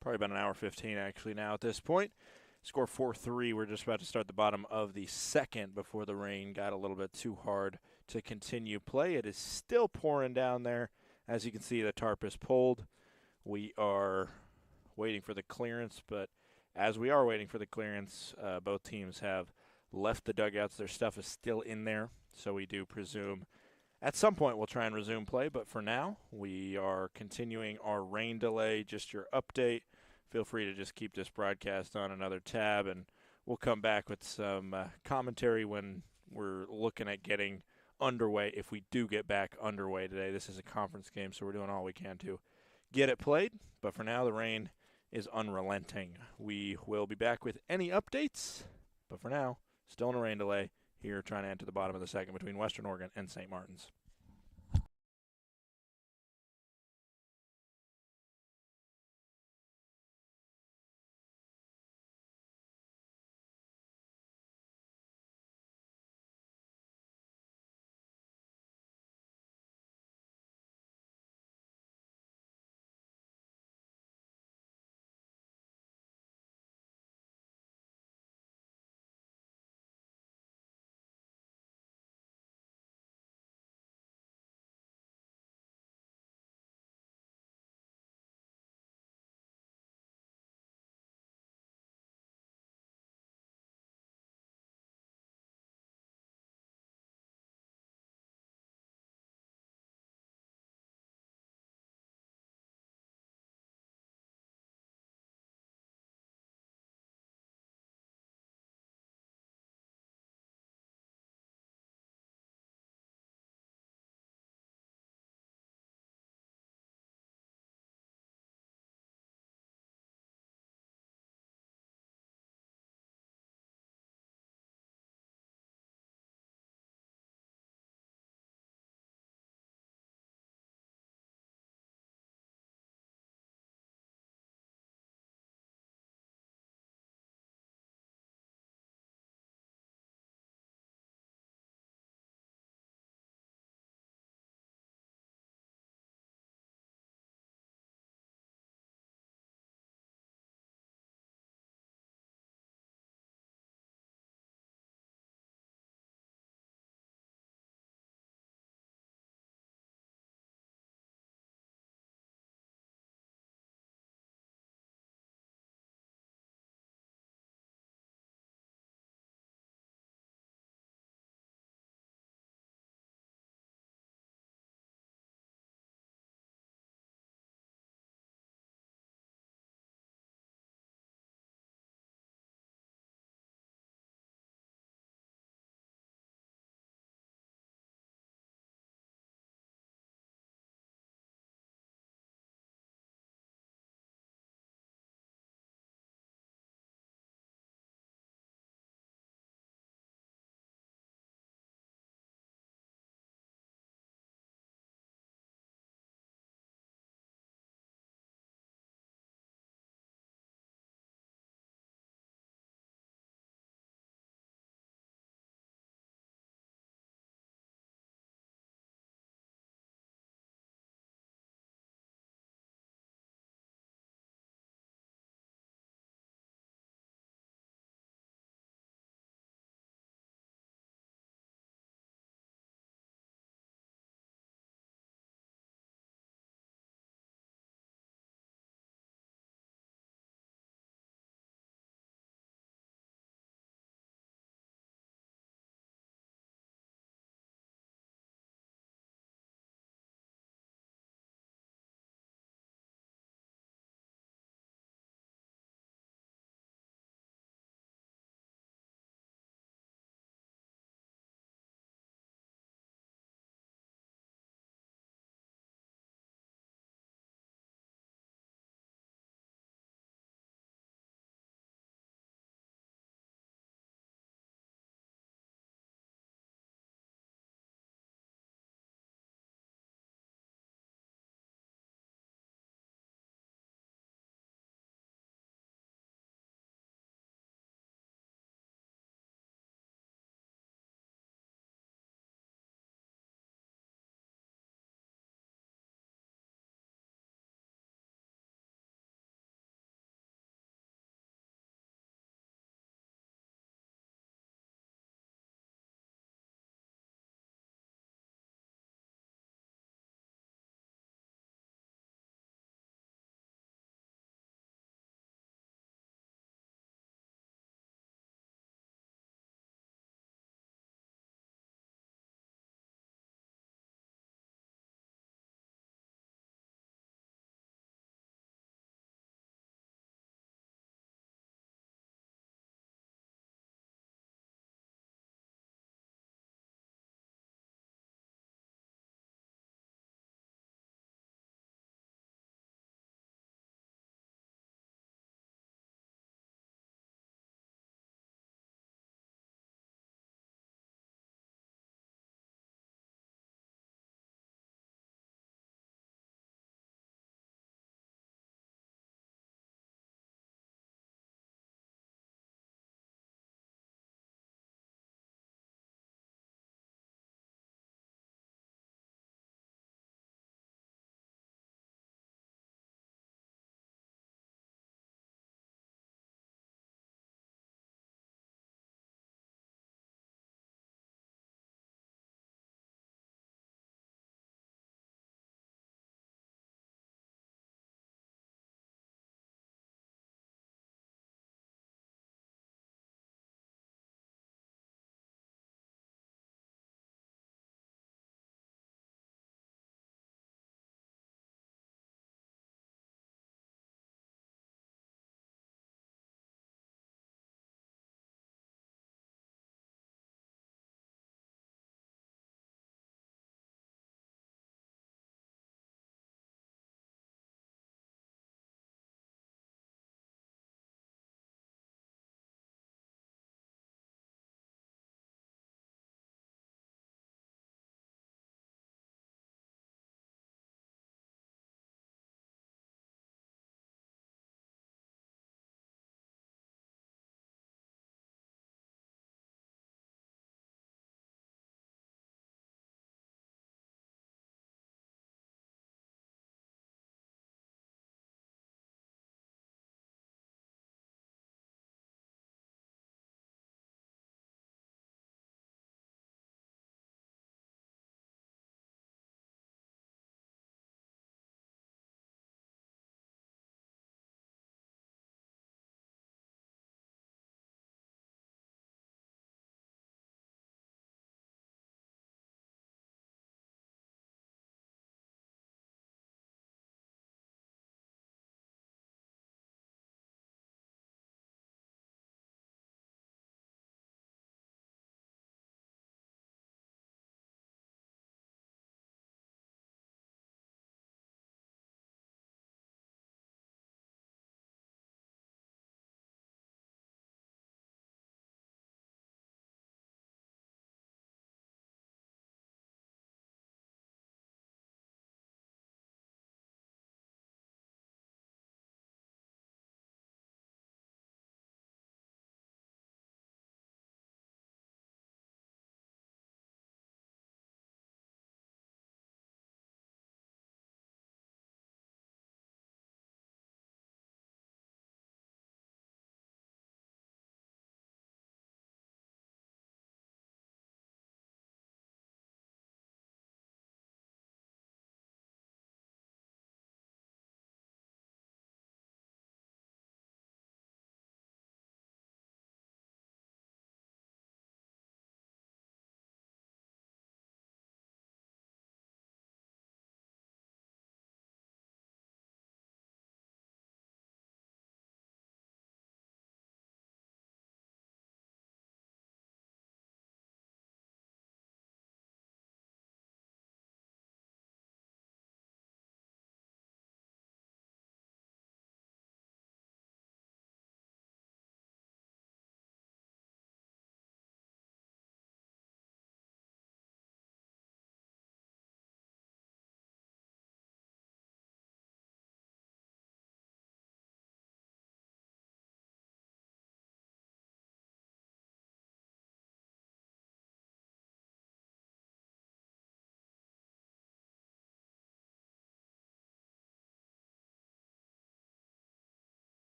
Probably about an hour 15 actually now at this point. Score 4-3. We're just about to start the bottom of the second before the rain got a little bit too hard to continue play. It is still pouring down there. As you can see, the tarp is pulled. We are waiting for the clearance, but as we are waiting for the clearance, both teams have left the dugouts. Their stuff is still in there, so we do presume at some point we'll try and resume play, but for now we are continuing our rain delay. Just your update. Feel free to just keep this broadcast on another tab, and we'll come back with some commentary when we're looking at getting underway, if we do get back underway today. This is a conference game, so we're doing all we can to get it played, but for now the rain is unrelenting. We will be back with any updates, but for now, still in a rain delay here trying to enter the bottom of the second between Western Oregon and St. Martin's.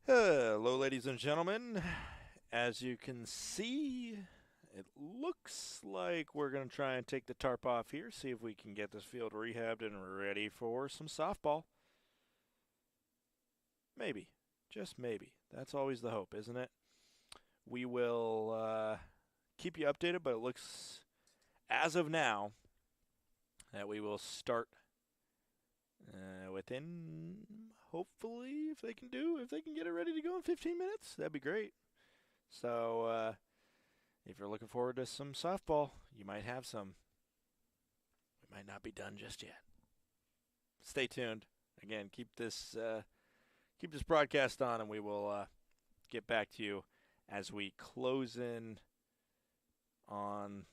Hello, ladies and gentlemen. As you can see, it looks like we're going to try and take the tarp off here, see if we can get this field rehabbed and ready for some softball. Maybe. Just maybe. That's always the hope, isn't it? We will keep you updated, but it looks, as of now, that we will start within, hopefully, if they can get it ready to go in 15 minutes, that'd be great. So, if you're looking forward to some softball, you might have some. We might not be done just yet. Stay tuned. Again, keep this broadcast on, and we will get back to you as we close in on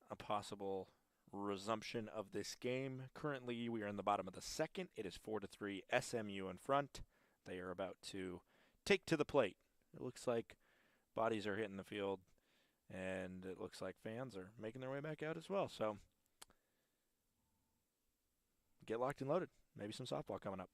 a possible resumption of this game. Currently, we are in the bottom of the second. It is 4-3 SMU in front. They are about to take to the plate. It looks like bodies are hitting the field, and it looks like fans are making their way back out as well. So get locked and loaded. Maybe some softball coming up.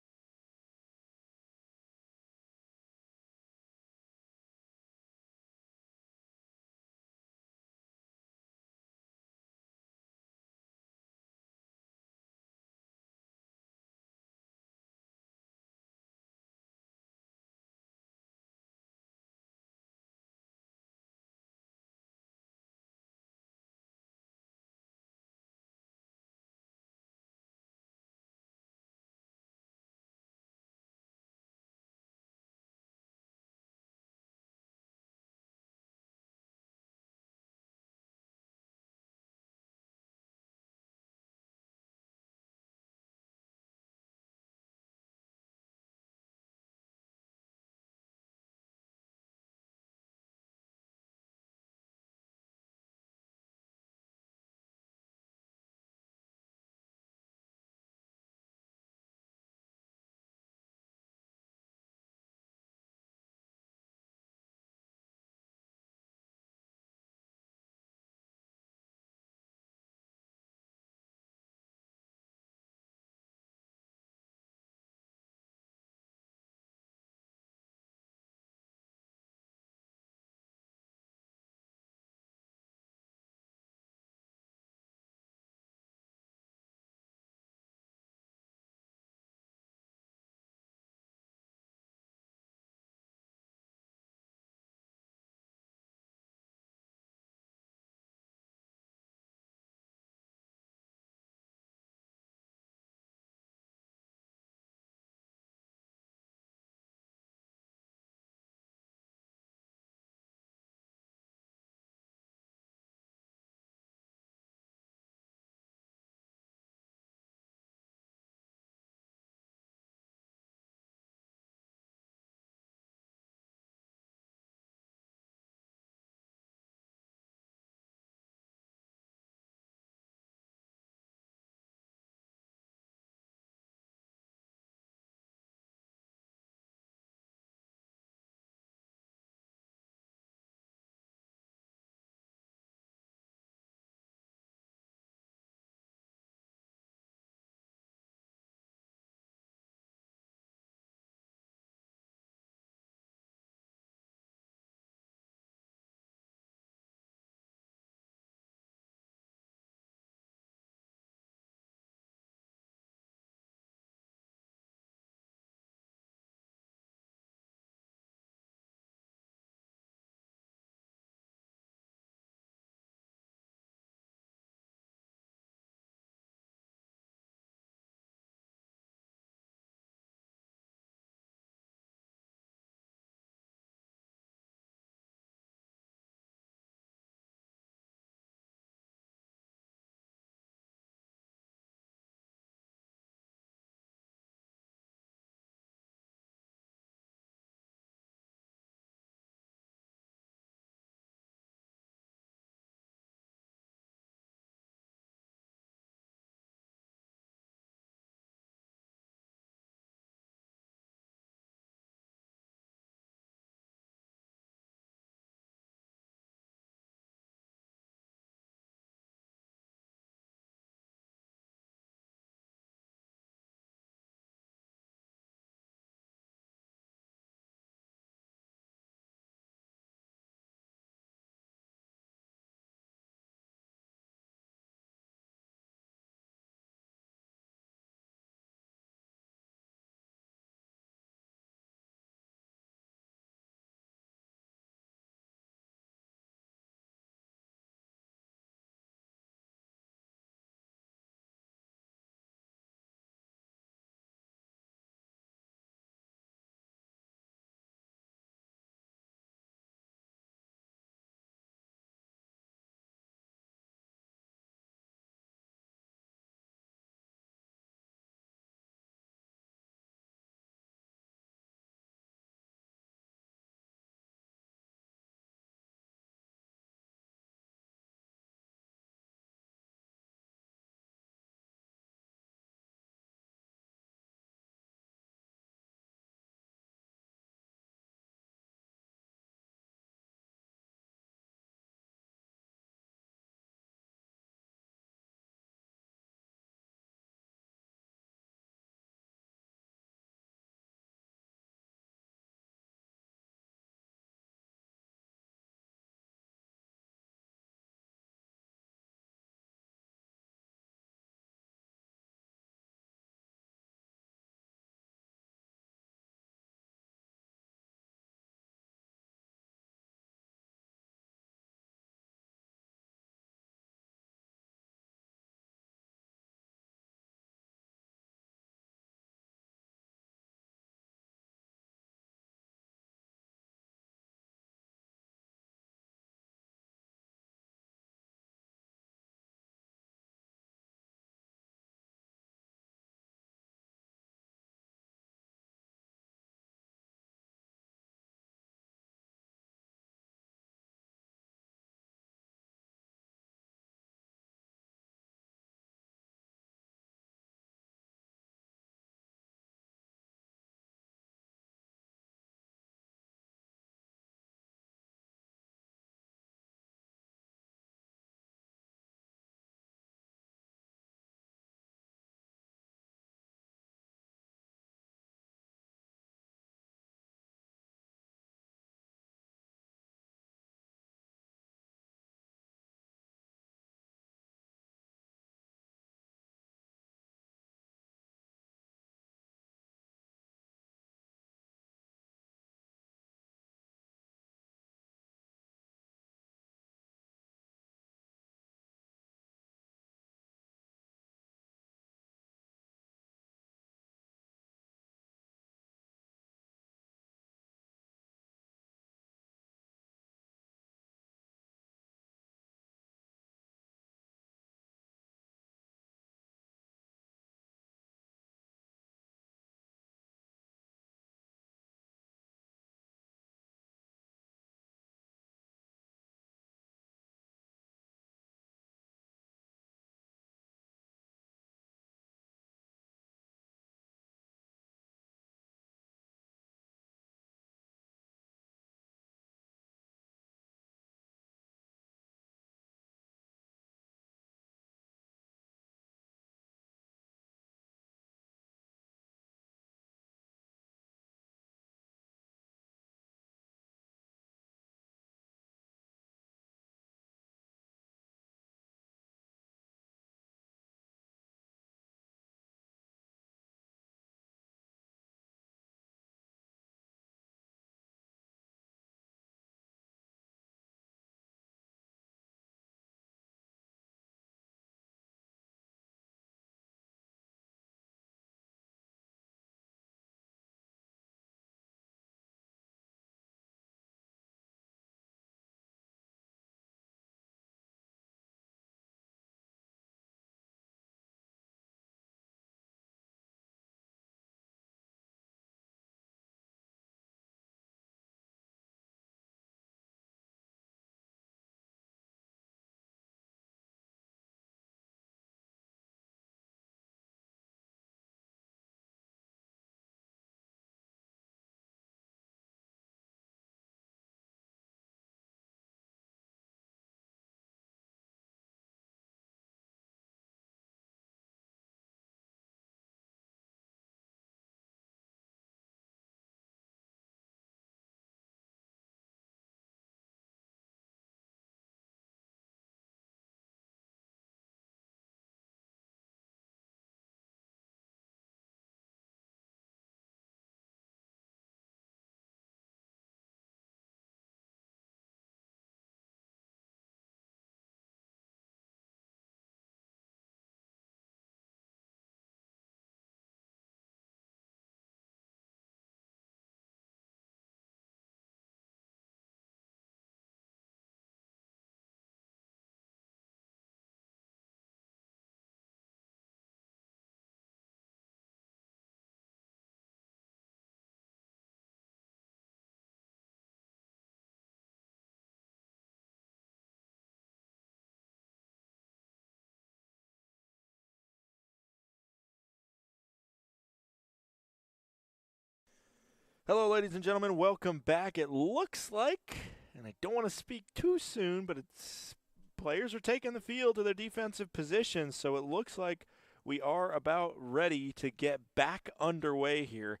Hello, ladies and gentlemen. Welcome back. It looks like, and I don't want to speak too soon, but it's players are taking the field to their defensive positions, so it looks like we are about ready to get back underway here.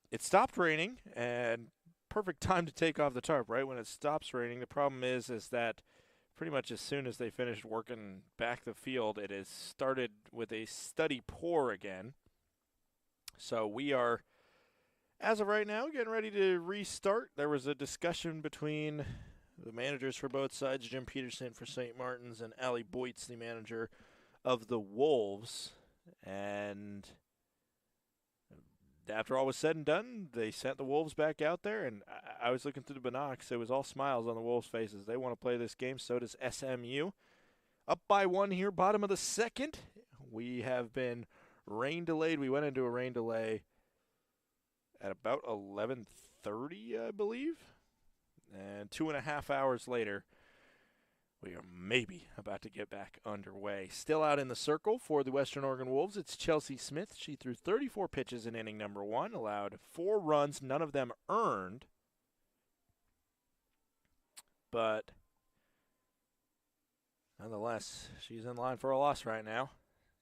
It stopped raining, and perfect time to take off the tarp, right? When it stops raining, the problem is that pretty much as soon as they finished working back the field, it has started with a steady pour again. So we are, as of right now, getting ready to restart. There was a discussion between the managers for both sides, Jim Peterson for St. Martin's and Allie Boytz, the manager of the Wolves. And after all was said and done, they sent the Wolves back out there, and I was looking through the binocs. It was all smiles on the Wolves' faces. They want to play this game. So does SMU. Up by 1 here, bottom of the second. We have been rain delayed. We went into a rain delay at about 11:30, I believe. And 2.5 hours later, we are maybe about to get back underway. Still out in the circle for the Western Oregon Wolves, it's Chelsea Smith. She threw 34 pitches in inning number 1, allowed 4 runs, none of them earned. But nonetheless, she's in line for a loss right now.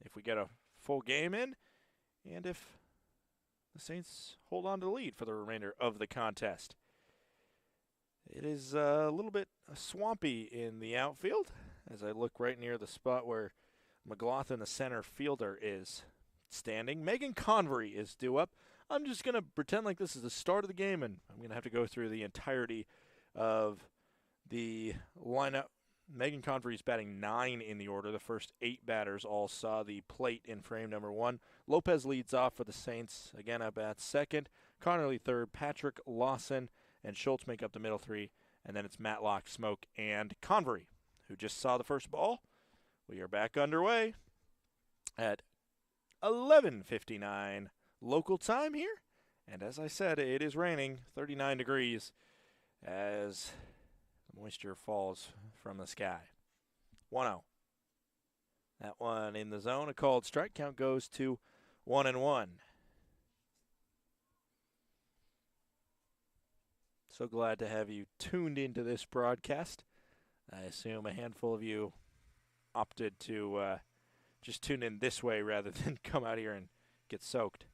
If we get a full game in, and if the Saints hold on to the lead for the remainder of the contest. It is a little bit swampy in the outfield as I look right near the spot where McLaughlin, the center fielder, is standing. Megan Convery is due up. I'm just going to pretend like this is the start of the game, and I'm going to have to go through the entirety of the lineup. Megan Convery is batting 9 in the order. The first 8 batters all saw the plate in frame number 1. Lopez leads off for the Saints. Again, up at second. Connerly third. Patrick, Lawson, and Schultz make up the middle 3. And then it's Matlock, Smoke, and Convery, who just saw the first ball. We are back underway at 11:59 local time here. And as I said, it is raining, 39 degrees, as moisture falls from the sky. 1-0. That one in the zone. A called strike. Count goes to 1-1. So glad to have you tuned into this broadcast. I assume a handful of you opted to just tune in this way rather than come out here and get soaked.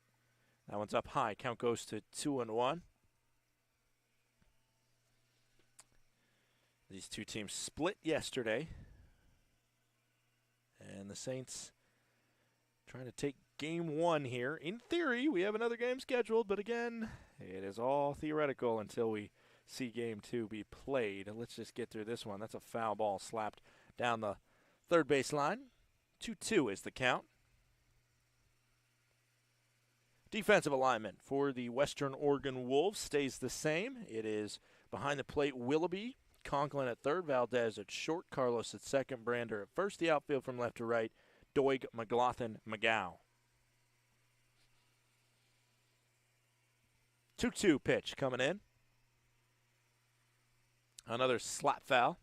That one's up high. Count goes to 2-1. These two teams split yesterday, and the Saints trying to take game 1 here. In theory, we have another game scheduled, but again, it is all theoretical until we see game 2 be played. Let's just get through this one. That's a foul ball slapped down the third base line. 2-2 is the count. Defensive alignment for the Western Oregon Wolves stays the same. It is behind the plate Willoughby, Conklin at third, Valdez at short, Carlos at second, Brander at first. The outfield from left to right, Doig, McLaughlin, McGow. 2-2 pitch coming in. Another slap foul.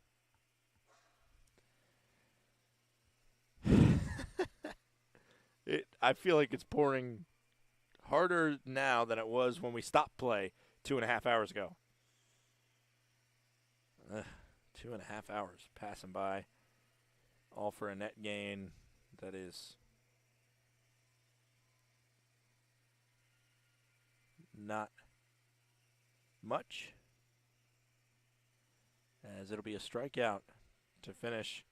I feel like it's pouring harder now than it was when we stopped play 2.5 hours ago. 2.5 hours passing by, all for a net gain that is not much, as it'll be a strikeout to finish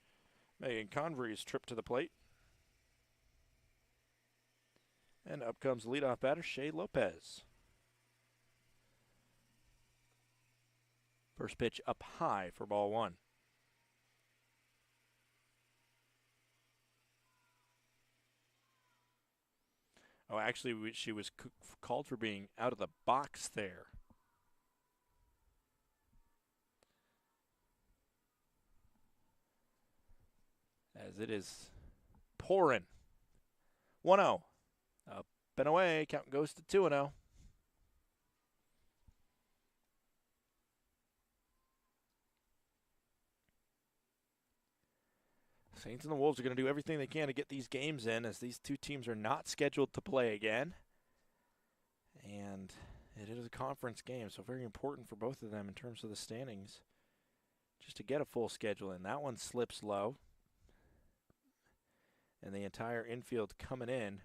Megan Convery's trip to the plate. And up comes leadoff batter Shea Lopez. First pitch up high for ball 1. Oh, actually, she was called for being out of the box there. As it is pouring. 1-0. Up and away. Count goes to 2-0. Saints and the Wolves are going to do everything they can to get these games in, as these two teams are not scheduled to play again. And It is a conference game, so very important for both of them in terms of the standings, just to get a full schedule in. That one slips low, and the entire infield coming in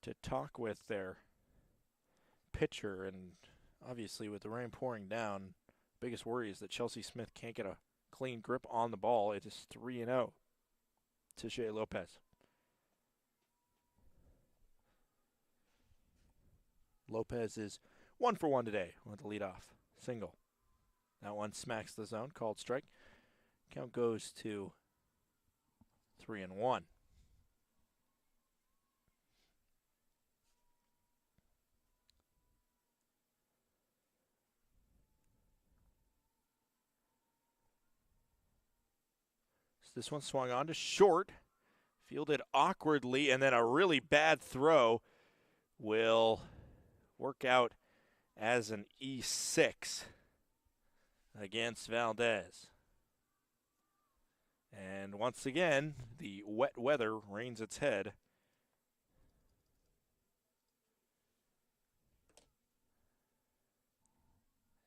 to talk with their pitcher. And obviously with the rain pouring down, biggest worry is that Chelsea Smith can't get a clean grip on the ball. It is 3-0 to Shea Lopez. Lopez is 1 for 1 today with the leadoff single. That one smacks the zone, called strike. Count goes to 3-1. This one swung on to short, fielded awkwardly, and then a really bad throw will work out as an E6 against Valdez. And once again, the wet weather reigns its head.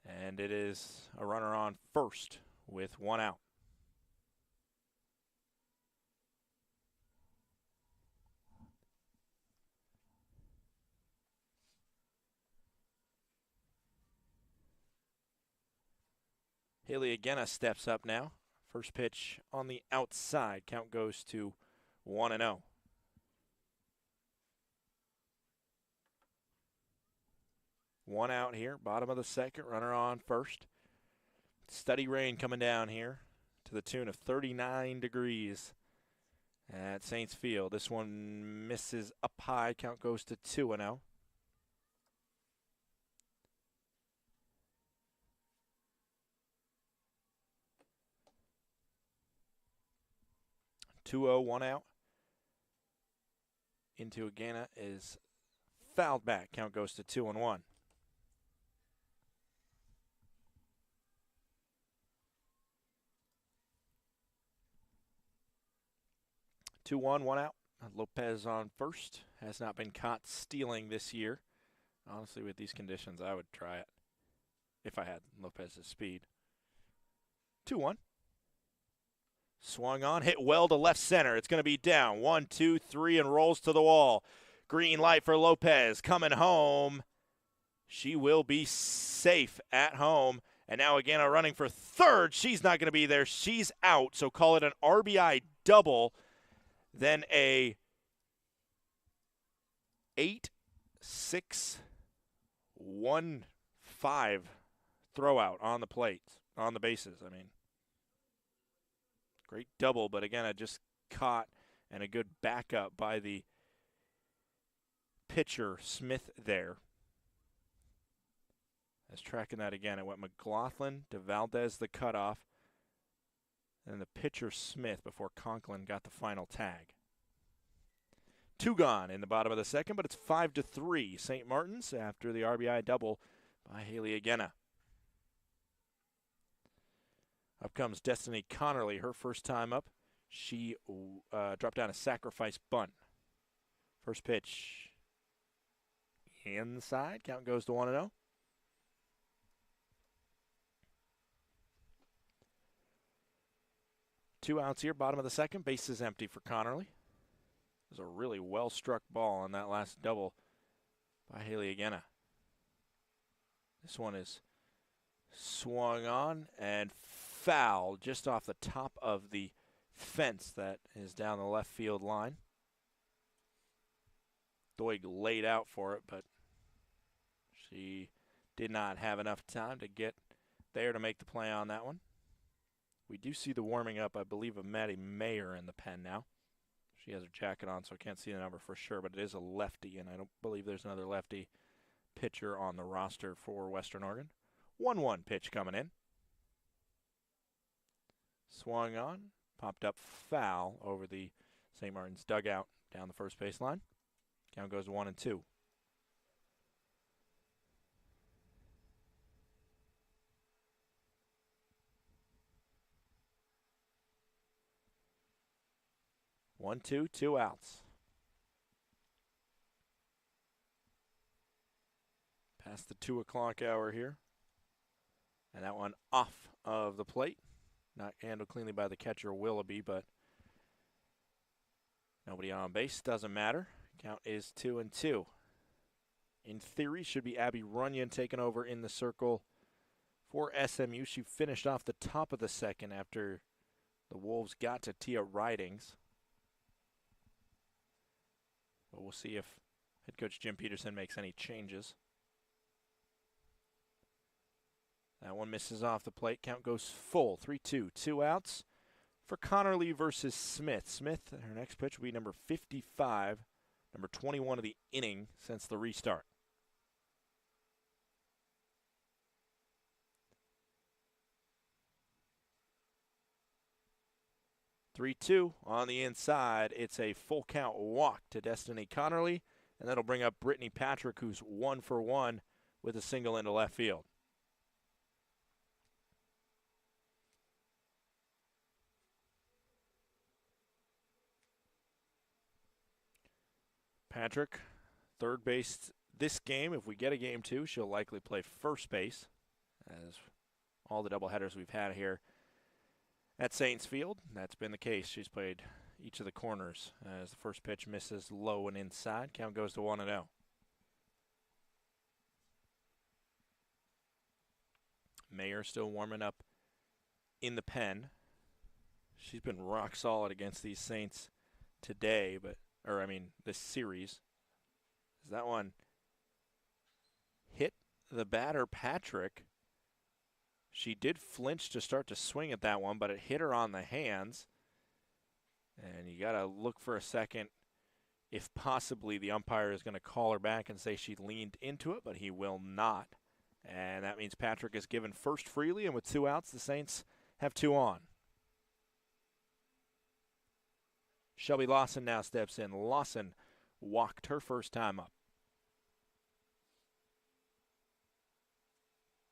And it is a runner on first with 1 out. Haley Agena steps up now. First pitch on the outside. Count goes to 1-0. One out here, bottom of the second, runner on first. Steady rain coming down here to the tune of 39 degrees at Saints Field. This one misses up high. Count goes to 2-0. 2-0, 1 out. Into Agena is fouled back. Count goes to 2-1. 2-1, 1 out. Lopez on first. Has not been caught stealing this year. Honestly, with these conditions, I would try it if I had Lopez's speed. 2-1. Swung on, hit well to left center. It's going to be down. 1, 2, 3, and rolls to the wall. Green light for Lopez. Coming home. She will be safe at home. And now Agena running for third. She's not going to be there. She's out. So call it an RBI double. Then a 8-6-1-5 throw out on the plate, on the bases. I mean, great double, but again, I just caught and a good backup by the pitcher, Smith, there. I was tracking that again. It went McLaughlin to Valdez, the cutoff, and the pitcher, Smith, before Conklin got the final tag. 2 gone in the bottom of the second, but it's 5-3 St. Martin's after the RBI double by Haley Agena. Up comes Destiny Connerly, her first time up. She dropped down a sacrifice bunt. First pitch inside. Count goes to 1-0. Two outs here, bottom of the second. Base is empty for Connerly. It was a really well-struck ball on that last double by Haley Agena. This one is swung on and foul just off the top of the fence that is down the left field line. Doig laid out for it, but she did not have enough time to get there to make the play on that one. We do see the warming up, I believe, of Maddie Mayer in the pen now. She has her jacket on, so I can't see the number for sure, but it is a lefty, and I don't believe there's another lefty pitcher on the roster for Western Oregon. 1-1 pitch coming in. Swung on, popped up foul over the St. Martin's dugout down the first baseline. Count goes to 1-2. One, two, 2 outs. Past the 2 o'clock hour here. And that one off of the plate. Not handled cleanly by the catcher, Willoughby, but nobody on base. Doesn't matter. Count is 2-2. In theory, should be Abby Runyon taking over in the circle for SMU. She finished off the top of the second after the Wolves got to Tia Ridings. But we'll see if head coach Jim Peterson makes any changes. That one misses off the plate. Count goes full. 3-2. 2 outs for Connerly versus Smith. Smith, her next pitch will be number 55, number 21 of the inning since the restart. Three-two on the inside. It's a full count walk to Destiny Connerly, and that'll bring up Brittany Patrick, who's 1 for 1 with a single into left field. Patrick, third base this game. If we get a game 2, she'll likely play first base, as all the doubleheaders we've had here at Saints Field. That's been the case. She's played each of the corners as the first pitch misses low and inside. Count goes to 1-0. Mayer still warming up in the pen. She's been rock solid against these Saints today, this series. As that one hit the batter, Patrick. She did flinch to start to swing at that one, but it hit her on the hands. And you got to look for a second if possibly the umpire is going to call her back and say she leaned into it, but he will not. And that means Patrick is given first freely, and with 2 outs, the Saints have 2 on. Shelby Lawson now steps in. Lawson walked her first time up.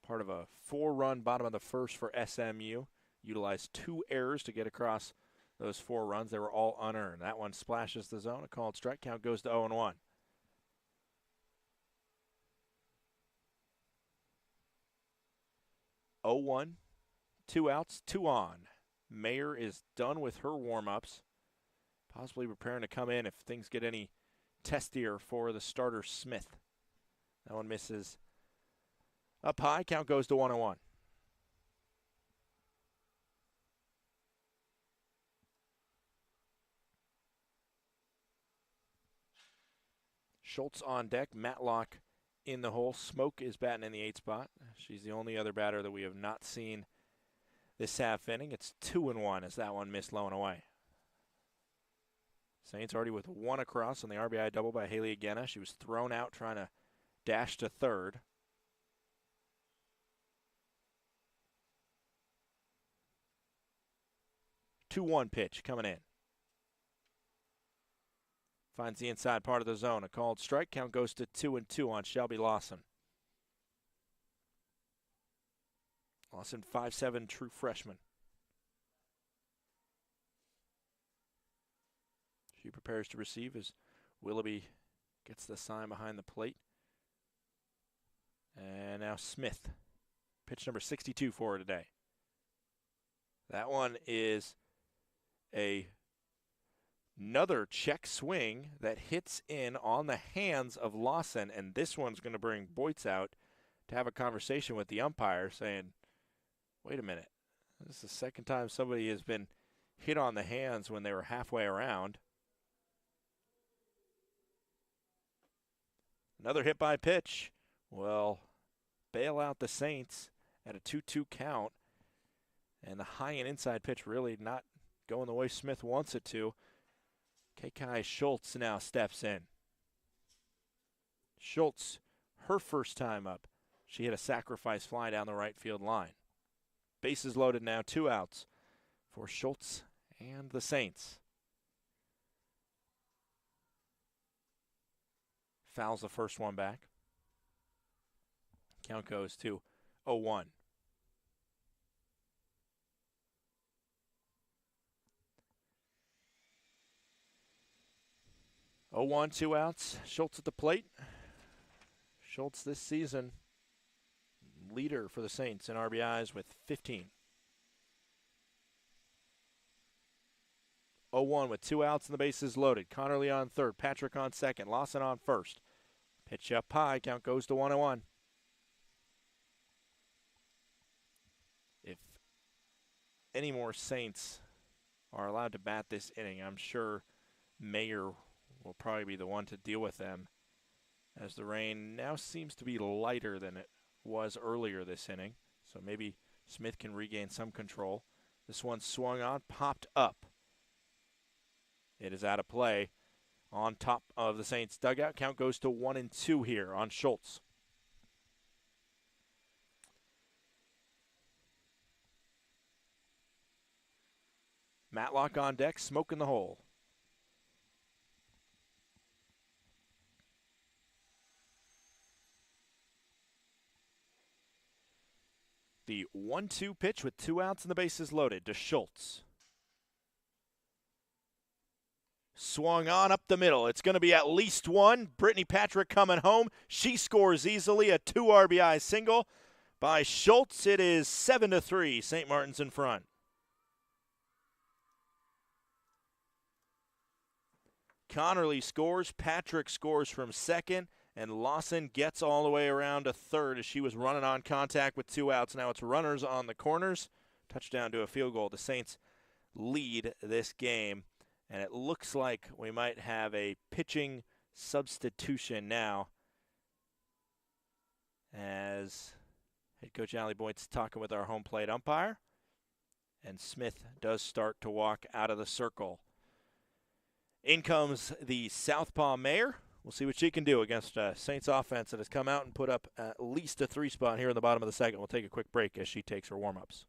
Part of a 4-run bottom of the first for SMU. Utilized 2 errors to get across those 4 runs. They were all unearned. That one splashes the zone. A called strike. Count goes to 0-1. Oh, 1, 2 outs, 2 on. Mayer is done with her warm-ups. Possibly preparing to come in if things get any testier for the starter Smith. That one misses up high. Count goes to 1-1. Schultz on deck. Matlock in the hole. Smoke is batting in the 8 spot. She's the only other batter that we have not seen this half inning. It's 2-1 as that one missed low and away. Saints already with 1 across on the RBI double by Haley Agena. She was thrown out trying to dash to third. Two 2-1 pitch coming in. Finds the inside part of the zone. A called strike. Count goes to 2-2 on Shelby Lawson. Lawson, 5'7", true freshman. She prepares to receive as Willoughby gets the sign behind the plate. And now Smith. Pitch number 62 for her today. That one is another check swing that hits in on the hands of Lawson, and this one's going to bring Boytz out to have a conversation with the umpire saying, wait a minute, this is the second time somebody has been hit on the hands when they were halfway around. Another hit by pitch will bail out the Saints at a 2-2 count, and the high and inside pitch really not going the way Smith wants it to. Kekai Schultz now steps in. Schultz, her first time up. She hit a sacrifice fly down the right field line. Bases loaded now, 2 outs for Schultz and the Saints. Fouls the first one back. Count goes to 0-1. Oh, 1, 2 outs. Schultz at the plate. Schultz this season, leader for the Saints in RBIs with 15. 0-1 with 2 outs and the bases loaded. Connerly on third, Patrick on second, Lawson on first. Pitch up high, count goes to 1-1. If any more Saints are allowed to bat this inning, I'm sure Mayer will probably be the one to deal with them, as the rain now seems to be lighter than it was earlier this inning. So maybe Smith can regain some control. This one swung on, popped up. It is out of play on top of the Saints dugout. Count goes to 1-2 here on Schultz. Matlock on deck, smoking the hole. The 1-2 pitch with 2 outs and the bases loaded to Schultz. Swung on up the middle. It's going to be at least one. Brittany Patrick coming home. She scores easily, a 2 RBI single by Schultz. It is 7-3. St. Martin's in front. Connerly scores. Patrick scores from second. And Lawson gets all the way around to third as she was running on contact with 2 outs. Now it's runners on the corners. Touchdown to a field goal. The Saints lead this game. And it looks like we might have a pitching substitution now, as head coach Allie Boyd's talking with our home plate umpire. And Smith does start to walk out of the circle. In comes the southpaw Mayer. We'll see what she can do against a Saints offense that has come out and put up at least a 3 spot here in the bottom of the second. We'll take a quick break as she takes her warm-ups.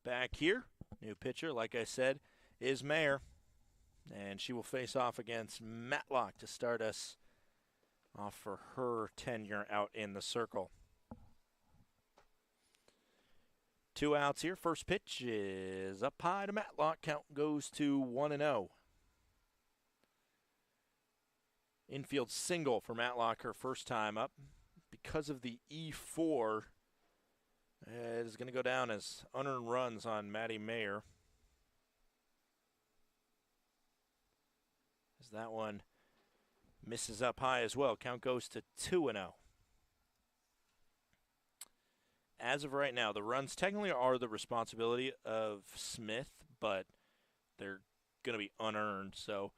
Back here, new pitcher, like I said, is Mayer. And she will face off against Matlock to start us off for her tenure out in the circle. 2 outs here. First pitch is up high to Matlock. Count goes to 1-0. Infield single for Matlock, her first time up. Because of the E4, it is going to go down as unearned runs on Maddie Mayer. As that one misses up high as well. Count goes to 2-0. As of right now, the runs technically are the responsibility of Smith, but they're going to be unearned. So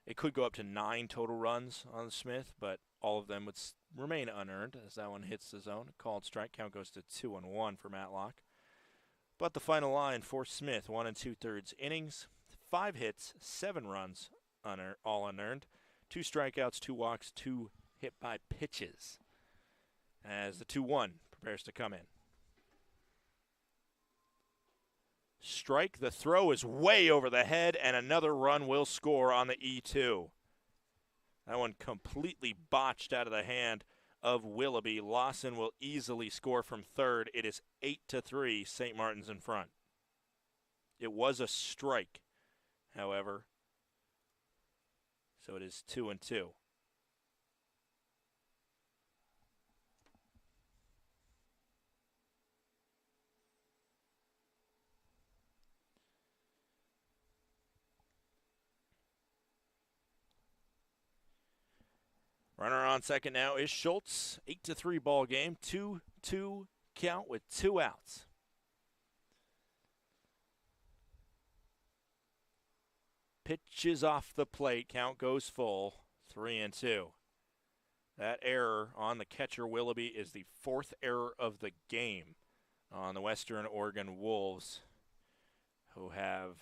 it could go up to 9 total runs on Smith, but all of them would remain unearned as that one hits the zone. A called strike. Count goes to 2-1 for Matlock. But the final line for Smith, 1 2/3 innings, 5 hits, 7 runs, all unearned, 2 strikeouts, 2 walks, 2 hit by pitches. As the 2-1 prepares to come in. Strike, the throw is way over the head, and another run will score on the E2. That one completely botched out of the hand of Willoughby. Lawson will easily score from third. It is 8-3, St. Martin's in front. It was a strike, however, so it is 2-2. Runner on second now is Schultz. 8-3 ball game. 2-2 count with 2 outs. Pitches off the plate. Count goes full. 3-2. That error on the catcher Willoughby is the 4th error of the game on the Western Oregon Wolves, who have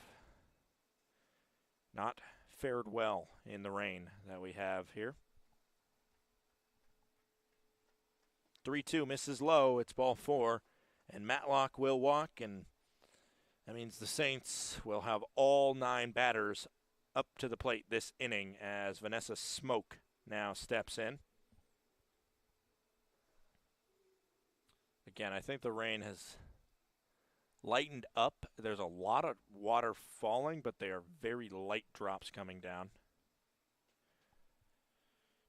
not fared well in the rain that we have here. 3-2 misses low. It's ball 4, and Matlock will walk, and that means the Saints will have all 9 batters up to the plate this inning as Vanessa Smoke now steps in. Again, I think the rain has lightened up. There's a lot of water falling, but they are very light drops coming down.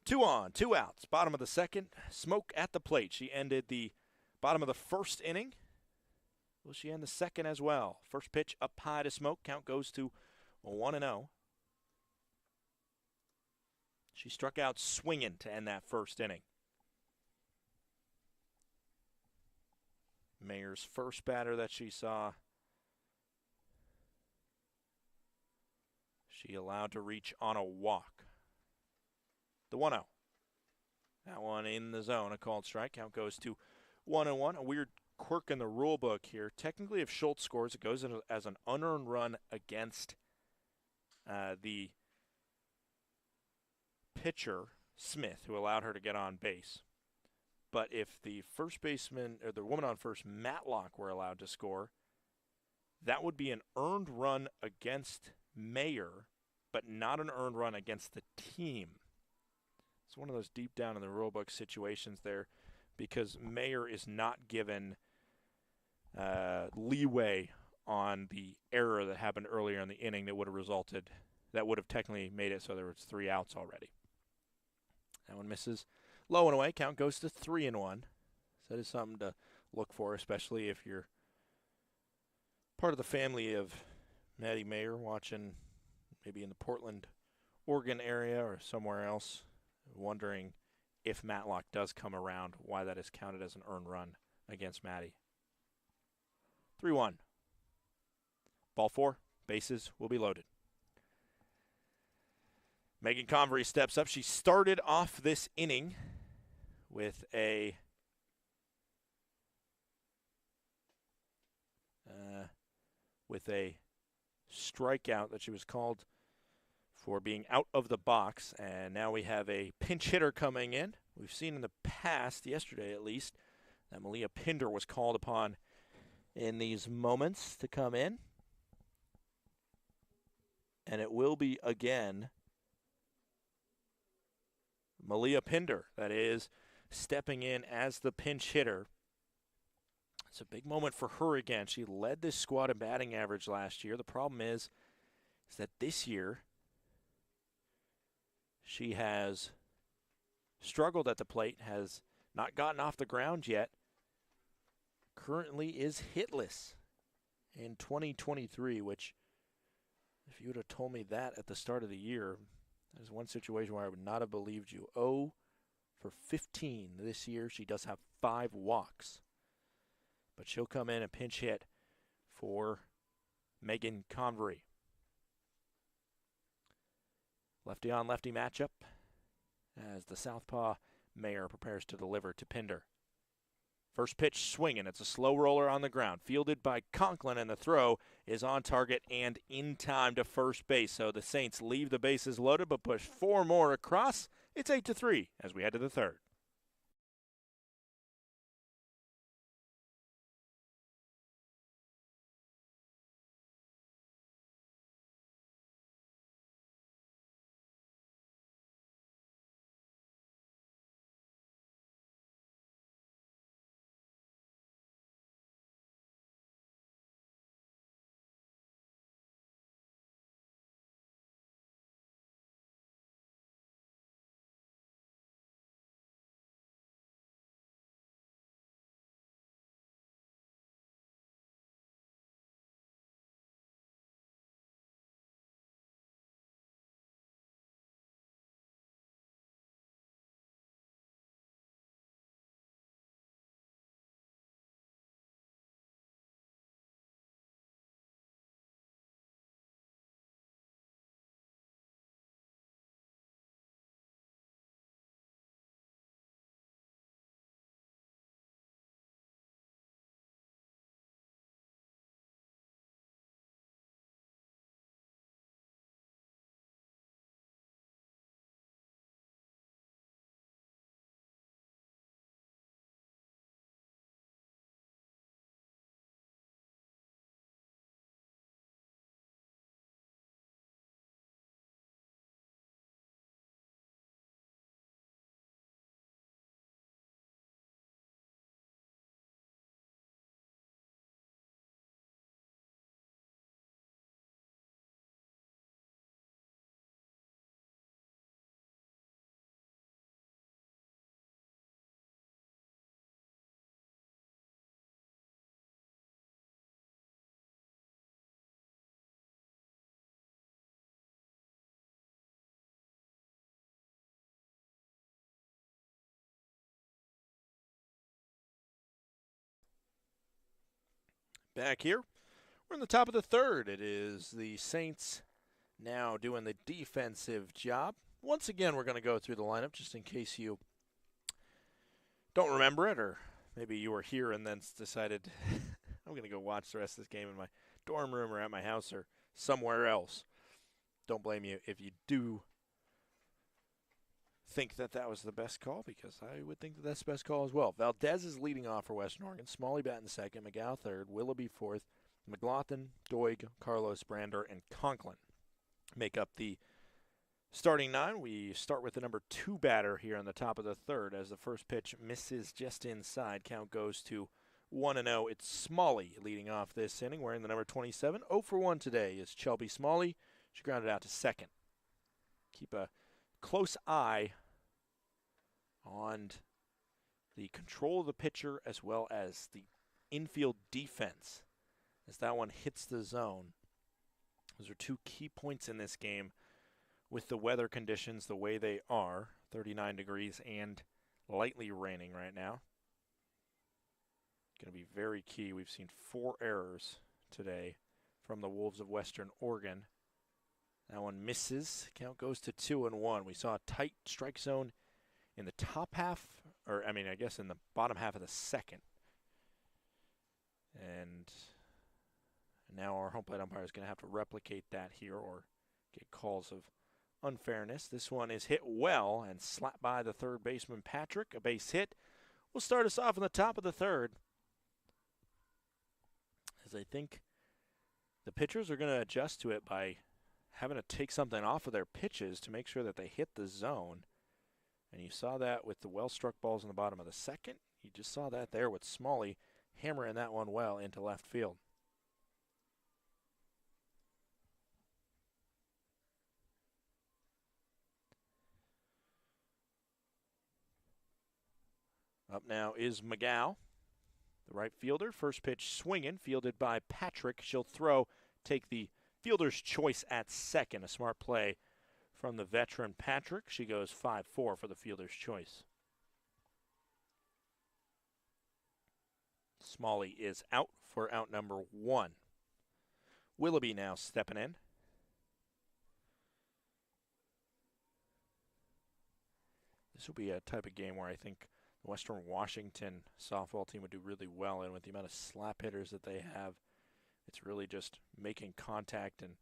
2 on, 2 outs. Bottom of the second. Smoke at the plate. She ended the bottom of the first inning. Will she end the second as well? First pitch up high to Smoke. Count goes to 1-0. She struck out swinging to end that first inning. Mayer's first batter that she saw, she allowed to reach on a walk. The 1-0. That one in the zone, a called strike. Count goes to 1-1. A weird quirk in the rule book here. Technically, if Schultz scores, it goes as an unearned run against the pitcher, Smith, who allowed her to get on base. But if the first baseman, or the woman on first, Matlock, were allowed to score, that would be an earned run against Mayer, but not an earned run against the team. It's one of those deep down in the rulebook situations there, because Mayer is not given leeway on the error that happened earlier in the inning that would have resulted, that would have technically made it so there was 3 outs already. That one misses low and away. Count goes to 3-1. So that is something to look for, especially if you're part of the family of Maddie Mayer, watching maybe in the Portland, Oregon area or somewhere else, wondering if Matlock does come around, why that is counted as an earned run against Maddie. 3-1. Ball 4. Bases will be loaded. Megan Convery steps up. She started off this inning with a strikeout that she was called for being out of the box, and now we have a pinch hitter coming in. We've seen in the past, yesterday at least, that Malia Pinder was called upon in these moments to come in, and it will be again Malia Pinder that is stepping in as the pinch hitter. It's a big moment for her again. She led this squad in batting average last year. The problem is that this year she has struggled at the plate, has not gotten off the ground yet, currently is hitless in 2023, which if you would have told me that at the start of the year, that is one situation where I would not have believed you. 0 for 15 this year. She does have 5 walks. But she'll come in and pinch hit for Megan Convery. Lefty on lefty matchup as the southpaw Mayer prepares to deliver to Pinder. First pitch swinging. It's a slow roller on the ground. Fielded by Conklin, and the throw is on target and in time to first base. So the Saints leave the bases loaded but push 4 more across. It's 8-3 as we head to the third. Back here, we're in the top of the third. It is the Saints now doing the defensive job. Once again, we're going to go through the lineup just in case you don't remember it, or maybe you were here and then decided, I'm going to go watch the rest of this game in my dorm room or at my house or somewhere else. Don't blame you if you do think that that was the best call, because I would think that that's the best call as well. Valdez is leading off for Western Oregon. Smalley batting second, McGow third, Willoughby fourth, McLaughlin, Doig, Carlos, Brander, and Conklin make up the starting nine. We start with the number 2 batter here on the top of the third as the first pitch misses just inside. Count goes to 1-0. It's Smalley leading off this inning, wearing the number 27. 0 for 1 today is Shelby Smalley. She grounded out to second. Keep a close eye on the control of the pitcher as well as the infield defense as that one hits the zone. Those are 2 key points in this game with the weather conditions the way they are, 39 degrees and lightly raining right now. Going to be very key. We've seen 4 errors today from the Wolves of Western Oregon. That one misses. Count goes to 2-1. We saw a tight strike zone in the top half, or I guess in the bottom half of the second. And now our home plate umpire is going to have to replicate that here or get calls of unfairness. This one is hit well and slapped by the third baseman Patrick. A base hit will start us off in the top of the third, as I think the pitchers are going to adjust to it by having to take something off of their pitches to make sure that they hit the zone. And you saw that with the well-struck balls in the bottom of the second. You just saw that there with Smalley hammering that one well into left field. Up now is McGow, the right fielder. First pitch swinging, fielded by Patrick. She'll throw, take the fielder's choice at second. A smart play from the veteran Patrick. She goes 5-4 for the fielder's choice. Smalley is out for out number 1. Willoughby now stepping in. This will be a type of game where I think the Western Washington softball team would do really well in. With the amount of slap hitters that they have, it's really just making contact and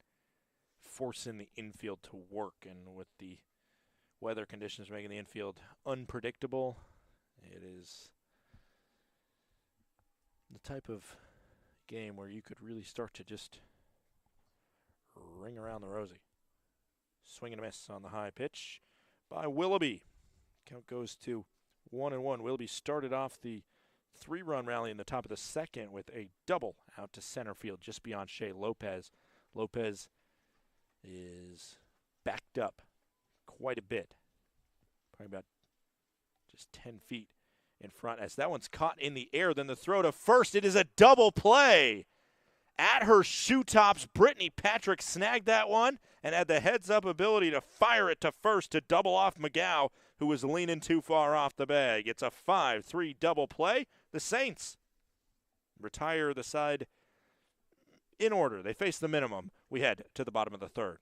forcing the infield to work. And with the weather conditions making the infield unpredictable, it is the type of game where you could really start to just ring around the rosy. Swing and a miss on the high pitch by Willoughby. Count goes to 1-1. Willoughby started off the 3-run rally in the top of the second with a double out to center field just beyond Shea Lopez. Lopez is backed up quite a bit, probably about just 10 feet in front, as that one's caught in the air. Then the throw to first. It is a double play. At her shoe tops, Brittany Patrick snagged that one and had the heads-up ability to fire it to first to double off McGow, who was leaning too far off the bag. It's a 5-3 double play. The Saints retire the side in order. They face the minimum. We head to the bottom of the third.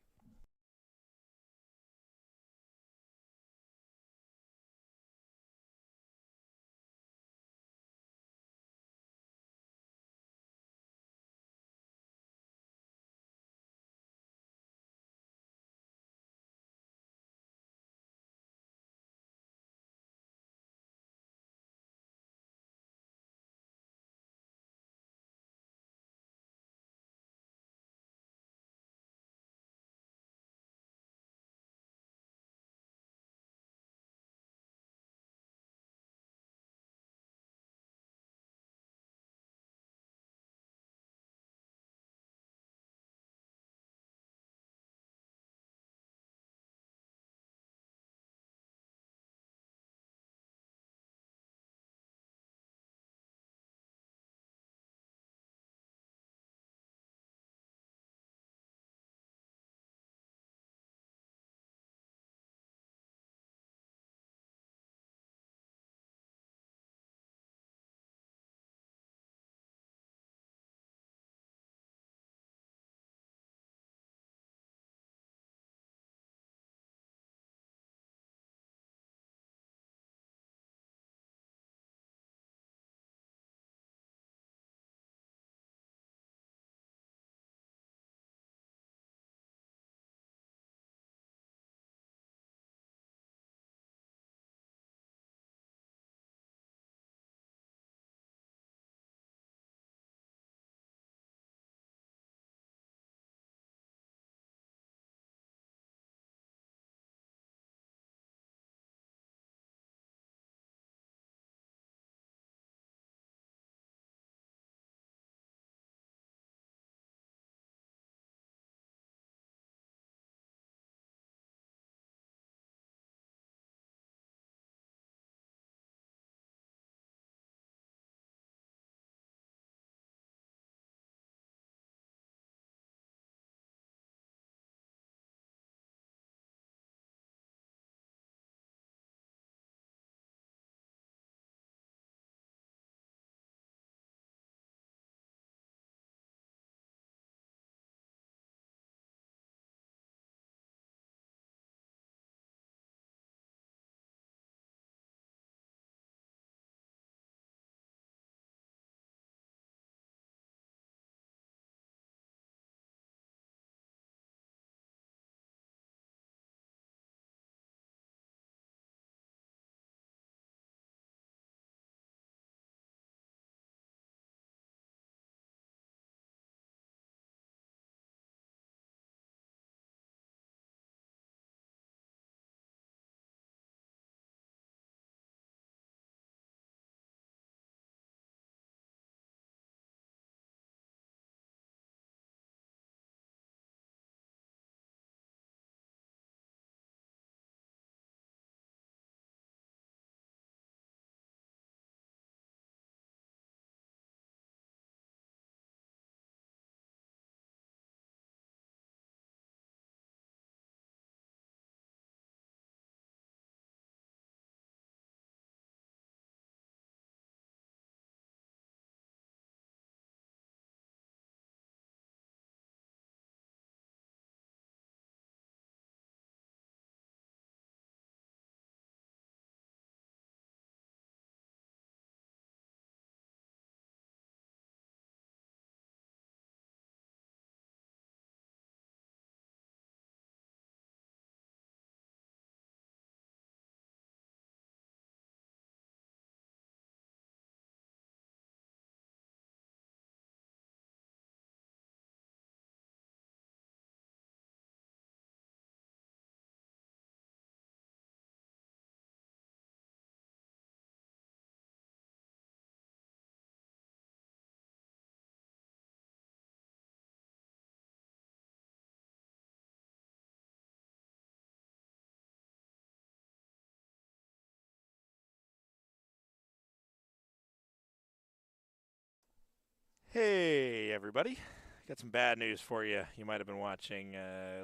Hey, everybody. Got some bad news for you. You might have been watching.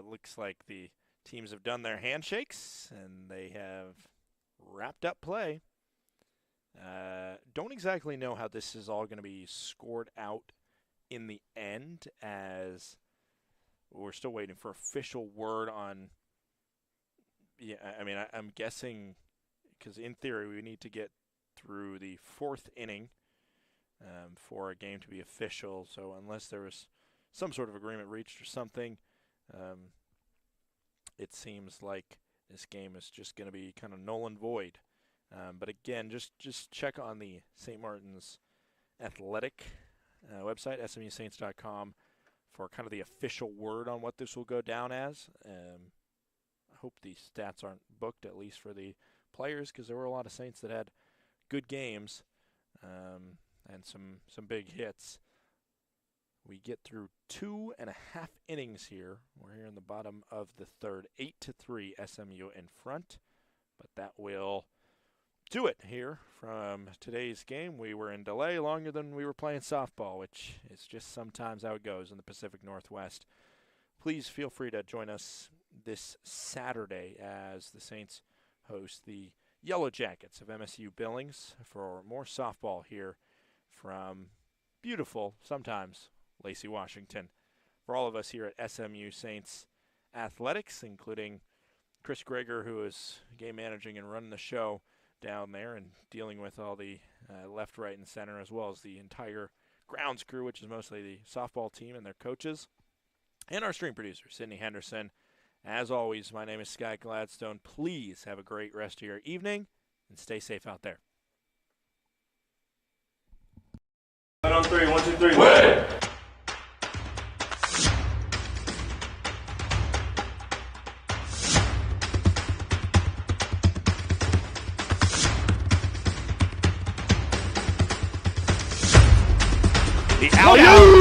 Looks like the teams have done their handshakes, and they have wrapped up play. Don't exactly know how this is all going to be scored out in the end, as we're still waiting for official word on. Yeah, I mean, I'm guessing, because in theory we need to get through the fourth inning for a game to be official. So unless there was some sort of agreement reached or something, it seems like this game is just going to be kind of null and void. But again, just check on the St. Martin's athletic website, smusaints.com, for kind of the official word on what this will go down as. I hope the stats aren't booked, at least for the players, because there were a lot of Saints that had good games and some big hits. We get through 2.5 innings here. We're here in the bottom of the third, 8-3 SMU in front, but that will do it here from today's game. We were in delay longer than we were playing softball, which is just sometimes how it goes in the Pacific Northwest. Please feel free to join us this Saturday as the Saints host the Yellow Jackets of MSU Billings for more softball here from beautiful, sometimes, Lacey, Washington. For all of us here at SMU Saints Athletics, including Chris Greger, who is game managing and running the show down there and dealing with all the left, right, and center, as well as the entire grounds crew, which is mostly the softball team and their coaches, and our stream producer, Sydney Henderson. As always, my name is Sky Gladstone. Please have a great rest of your evening and stay safe out there. 1 on 3, 1, 2, 3. Win! The out.